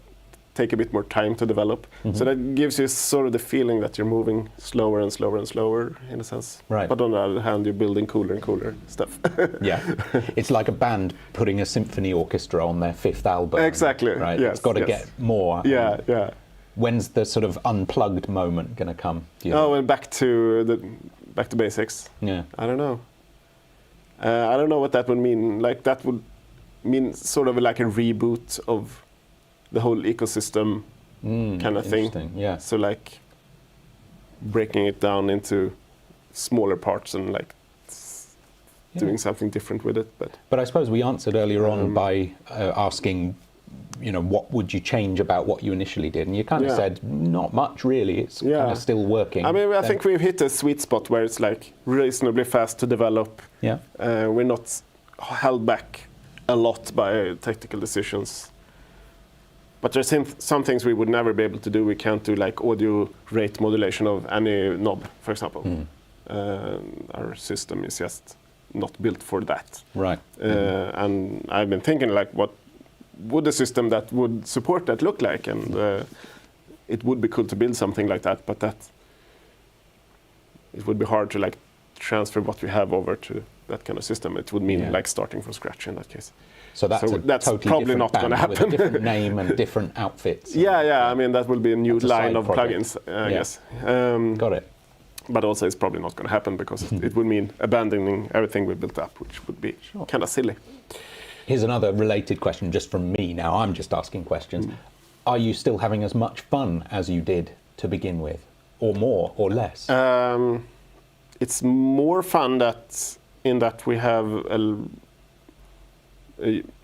take a bit more time to develop. So that gives you sort of the feeling that you're moving slower and slower and slower in a sense. Right. But on the other hand, you're building cooler and cooler stuff. Yeah. It's like a band putting a symphony orchestra on their 5th album. Exactly. Right. Yes, it's got to get more. Yeah. When's the sort of unplugged moment going to come? And back to basics. Yeah. I don't know. I don't know what that would mean. Like that would mean sort of like a reboot of the whole ecosystem kind of thing. Yeah. So like breaking it down into smaller parts and like doing something different with it. But I suppose we answered earlier on by asking, what would you change about what you initially did? And you kind of said, not much really, it's kind of still working. I mean, I think we've hit a sweet spot where it's like reasonably fast to develop. Yeah. We're not held back a lot by technical decisions. But there's some things we would never be able to do. We can't do like audio rate modulation of any knob, for example. Our system is just not built for that. Right. And I've been thinking like, what would a system that would support that look like? And it would be cool to build something like that, but it would be hard to like transfer what we have over to that kind of system. It would mean like starting from scratch in that case. So that's totally probably not going to happen. With a different name and different outfits. I mean, that will be a new line of plugins, I guess. Got it. But also it's probably not going to happen because it would mean abandoning everything we built up, which would be kind of silly. Here's another related question just from me now. I'm just asking questions. Are you still having as much fun as you did to begin with? Or more or less? It's more fun in that we have a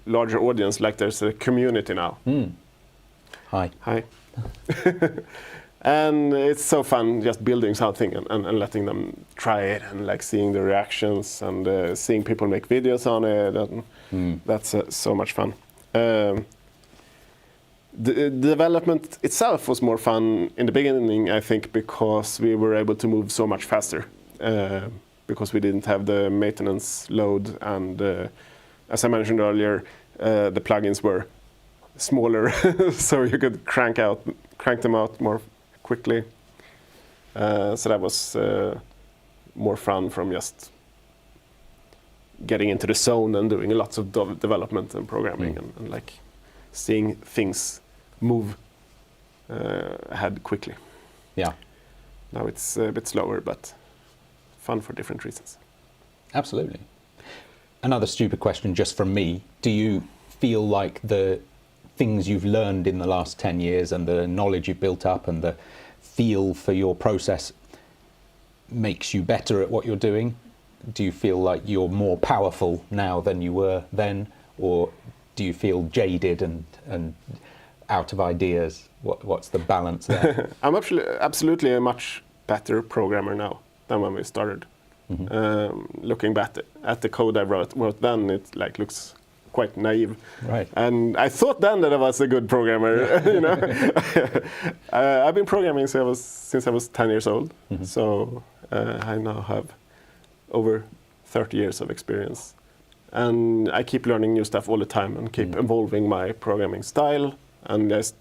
larger audience, like there's a community now. Hi. And it's so fun just building something and letting them try it and like seeing the reactions and seeing people make videos on it. And that's so much fun. The development itself was more fun in the beginning, I think, because we were able to move so much faster. Because we didn't have the maintenance load and as I mentioned earlier, the plugins were smaller, so you could crank them out more quickly. So that was more fun from just getting into the zone and doing lots of development and programming and like seeing things move ahead quickly. Yeah. Now it's a bit slower, but fun for different reasons. Absolutely. Another stupid question just from me. Do you feel like the things you've learned in the last 10 years and the knowledge you've built up and the feel for your process makes you better at what you're doing? Do you feel like you're more powerful now than you were then? Or do you feel jaded and out of ideas? What's the balance there? I'm absolutely a much better programmer now than when we started. Looking back at the code I wrote then, it like looks quite naive. Right. And I thought then that I was a good programmer. You know, I've been programming since I was 10 years old. So I now have over 30 years of experience, and I keep learning new stuff all the time and keep evolving my programming style and just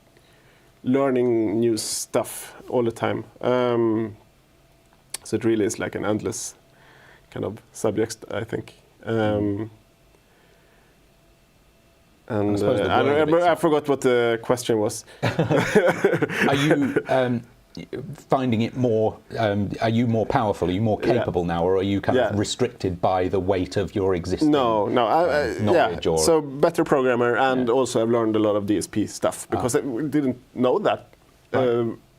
learning new stuff all the time. So it really is like an endless kind of subject, I think. And I forgot what the question was. Are you finding it more? Are you more powerful? Are you more capable now, or are you kind of restricted by the weight of your existing knowledge? Or so better programmer, and also I've learned a lot of DSP stuff because we didn't know that,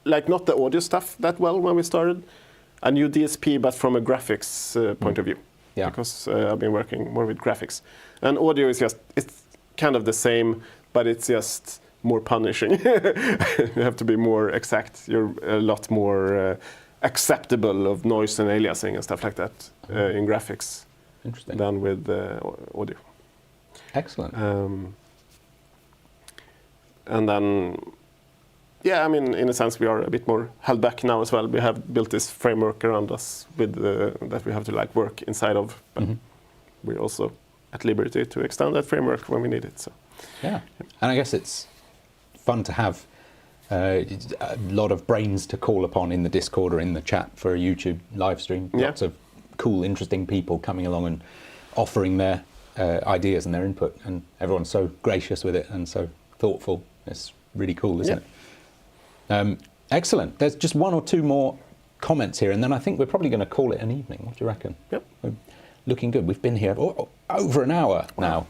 like not the audio stuff that well when we started. I knew DSP, but from a graphics point of view, because I've been working more with graphics, and audio is it's kind of the same, but it's just more punishing. You have to be more exact. You're a lot more acceptable of noise and aliasing and stuff like that in graphics than with audio. Excellent. And then, I mean, in a sense, we are a bit more held back now as well. We have built this framework around us with that we have to like work inside of. But we're also at liberty to extend that framework when we need it. So. Yeah, and I guess it's fun to have a lot of brains to call upon in the Discord or in the chat for a YouTube live stream. Lots of cool, interesting people coming along and offering their ideas and their input, and everyone's so gracious with it and so thoughtful. It's really cool, isn't it? Excellent. There's just one or two more comments here, and then I think we're probably going to call it an evening. What do you reckon? Yep. We're looking good. We've been here over an hour now.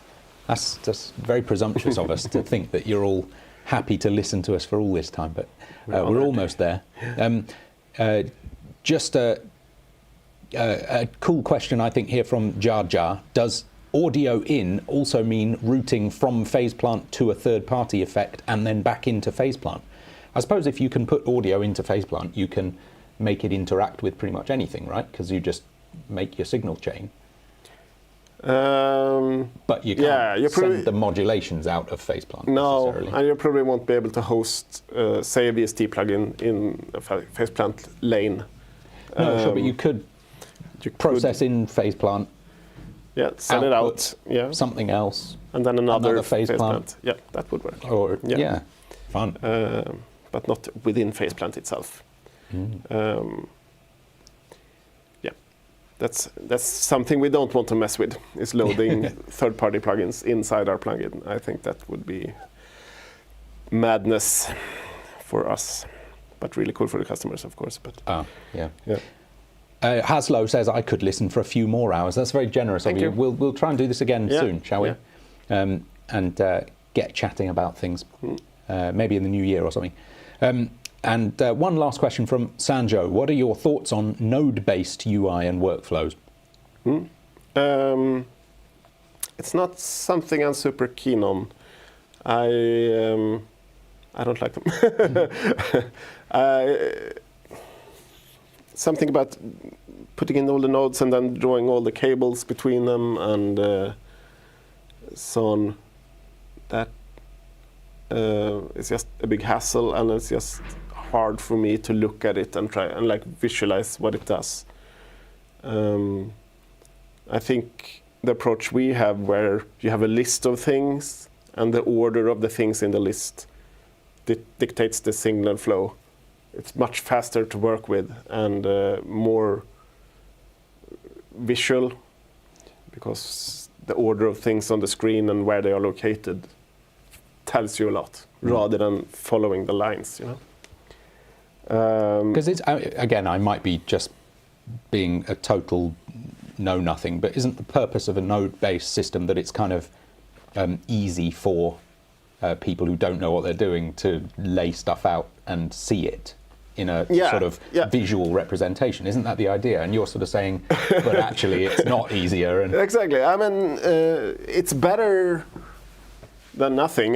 That's just very presumptuous of us to think that you're all happy to listen to us for all this time, but we're almost there. Just a cool question, I think, here from Jar Jar. Does audio in also mean routing from FacePlant to a third-party effect and then back into FacePlant? I suppose if you can put audio into FacePlant, you can make it interact with pretty much anything, right? Because you just make your signal chain. But you can't send the modulations out of FacePlant necessarily. And you probably won't be able to host, say, a VST plugin in a FacePlant lane. No, sure, but you could process in FacePlant. Yeah, send it out. Yeah, something else. And then another FacePlant. Yeah, that would work. Or fun. But not within FacePlant itself. That's something we don't want to mess with, is loading third-party plugins inside our plugin. I think that would be madness for us, but really cool for the customers, of course. But Haslo says I could listen for a few more hours. That's very generous of you. We'll try and do this again soon, shall we? And get chatting about things, maybe in the new year or something. And one last question from Sanjo. What are your thoughts on node-based UI and workflows? It's not something I'm super keen on. I don't like them. Something about putting in all the nodes and then drawing all the cables between them and so on. That is just a big hassle, and it's just hard for me to look at it and try and like visualize what it does. I think the approach we have, where you have a list of things and the order of the things in the list dictates the signal flow. It's much faster to work with and more visual, because the order of things on the screen and where they are located tells you a lot, rather than following the lines, you know. Because again, I might be just being a total know-nothing, but isn't the purpose of a node-based system that it's kind of easy for people who don't know what they're doing to lay stuff out and see it in a sort of visual representation? Isn't that the idea? And you're sort of saying, but actually it's not easier. And exactly. I mean, it's better than nothing.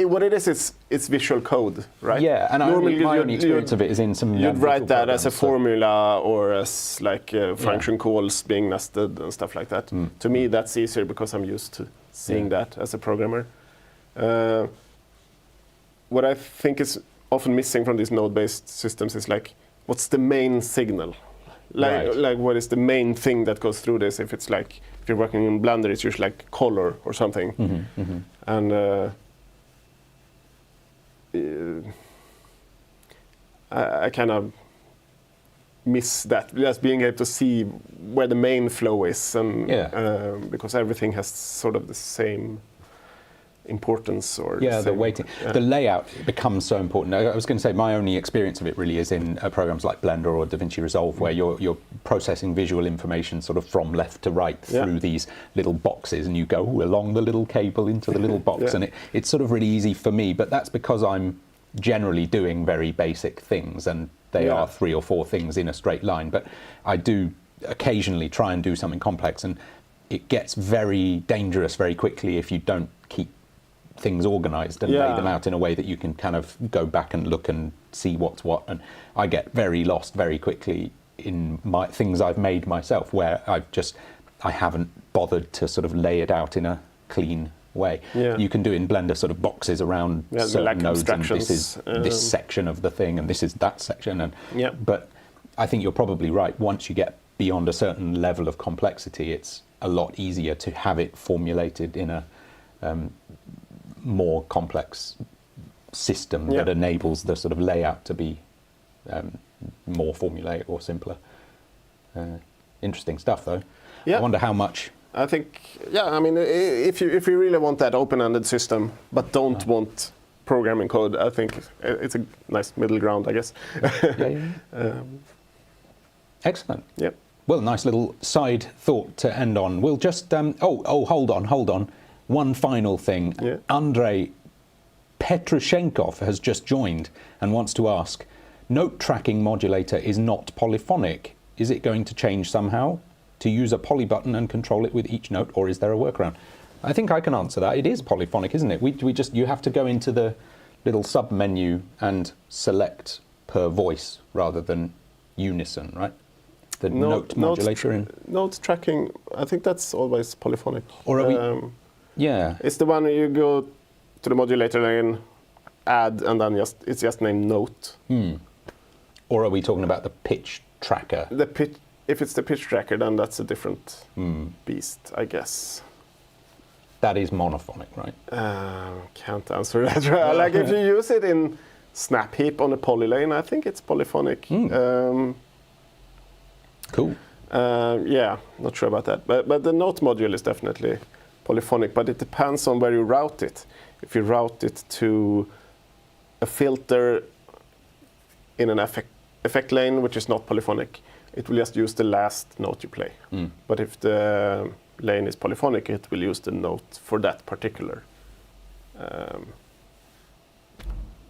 What it is, it's visual code, right? Yeah, and normally my only experience of it is in some. You'd write that as a formula or as like function calls being nested and stuff like that. To me, that's easier because I'm used to seeing that as a programmer. What I think is often missing from these node-based systems is like, what's the main signal? Like what is the main thing that goes through this? If it's like, if you're working in Blender, it's usually like color or something. And I kind of miss that, just being able to see where the main flow is, and because everything has sort of the same importance, or the weighting. The layout becomes so important. I was going to say my only experience of it really is in programs like Blender or DaVinci Resolve, where you're processing visual information sort of from left to right through these little boxes, and you go along the little cable into the little box, and it's sort of really easy for me, but that's because I'm generally doing very basic things, and they are 3 or 4 things in a straight line. But I do occasionally try and do something complex, and it gets very dangerous very quickly if you don't keep things organized and lay them out in a way that you can kind of go back and look and see what's what. And I get very lost very quickly in my things I've made myself, where I haven't bothered to sort of lay it out in a clean way. You can do in Blender sort of boxes around certain nodes, and this is this section of the thing, and this is that section, and but I think you're probably right. Once you get beyond a certain level of complexity, it's a lot easier to have it formulated in a more complex system that enables the sort of layout to be more formulaic or simpler. Interesting stuff, though. I wonder how much. I think, I mean, if you really want that open-ended system, but don't want programming code, I think it's a nice middle ground, I guess. Excellent. Yep. Well, nice little side thought to end on. We'll just hold on. One final thing. Andrei Petrushenkov has just joined and wants to ask, note tracking modulator is not polyphonic. Is it going to change somehow to use a poly button and control it with each note, or is there a workaround? I think I can answer that. It is polyphonic, isn't it? You have to go into the little sub menu and select per voice rather than unison, right? The note modulator note tracking, I think that's always polyphonic. Or are we? It's the one where you go to the modulator and add, and then it's just named note. Or are we talking about the pitch tracker? The pitch. If it's the pitch tracker, then that's a different beast, I guess. That is monophonic, right? Can't answer that. Like if you use it in Snap Heap on a polylane, I think it's polyphonic. Cool. Not sure about that. But the note module is definitely polyphonic, but it depends on where you route it. If you route it to a filter in an effect lane, which is not polyphonic, it will just use the last note you play. But if the lane is polyphonic, it will use the note for that particular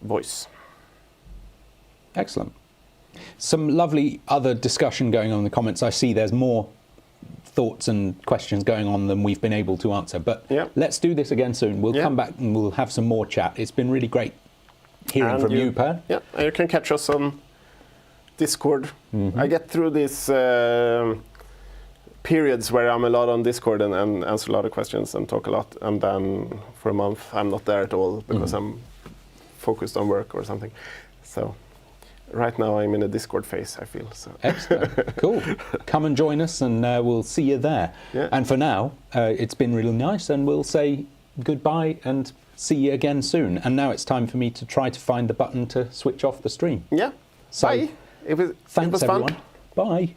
voice. Excellent. Some lovely other discussion going on in the comments. I see there's more thoughts and questions going on than we've been able to answer. But let's do this again soon. We'll come back and we'll have some more chat. It's been really great hearing from you, Per. Yeah, and you can catch us on Discord. I get through these periods where I'm a lot on Discord and answer a lot of questions and talk a lot, and then for a month I'm not there at all because I'm focused on work or something. So right now I'm in a Discord phase, I feel. So. Excellent. Cool. Come and join us, and we'll see you there. And for now, it's been really nice, and we'll say goodbye and see you again soon. And now it's time for me to try to find the button to switch off the stream. Yeah. So, Bye. It was thanks fun. everyone. Bye.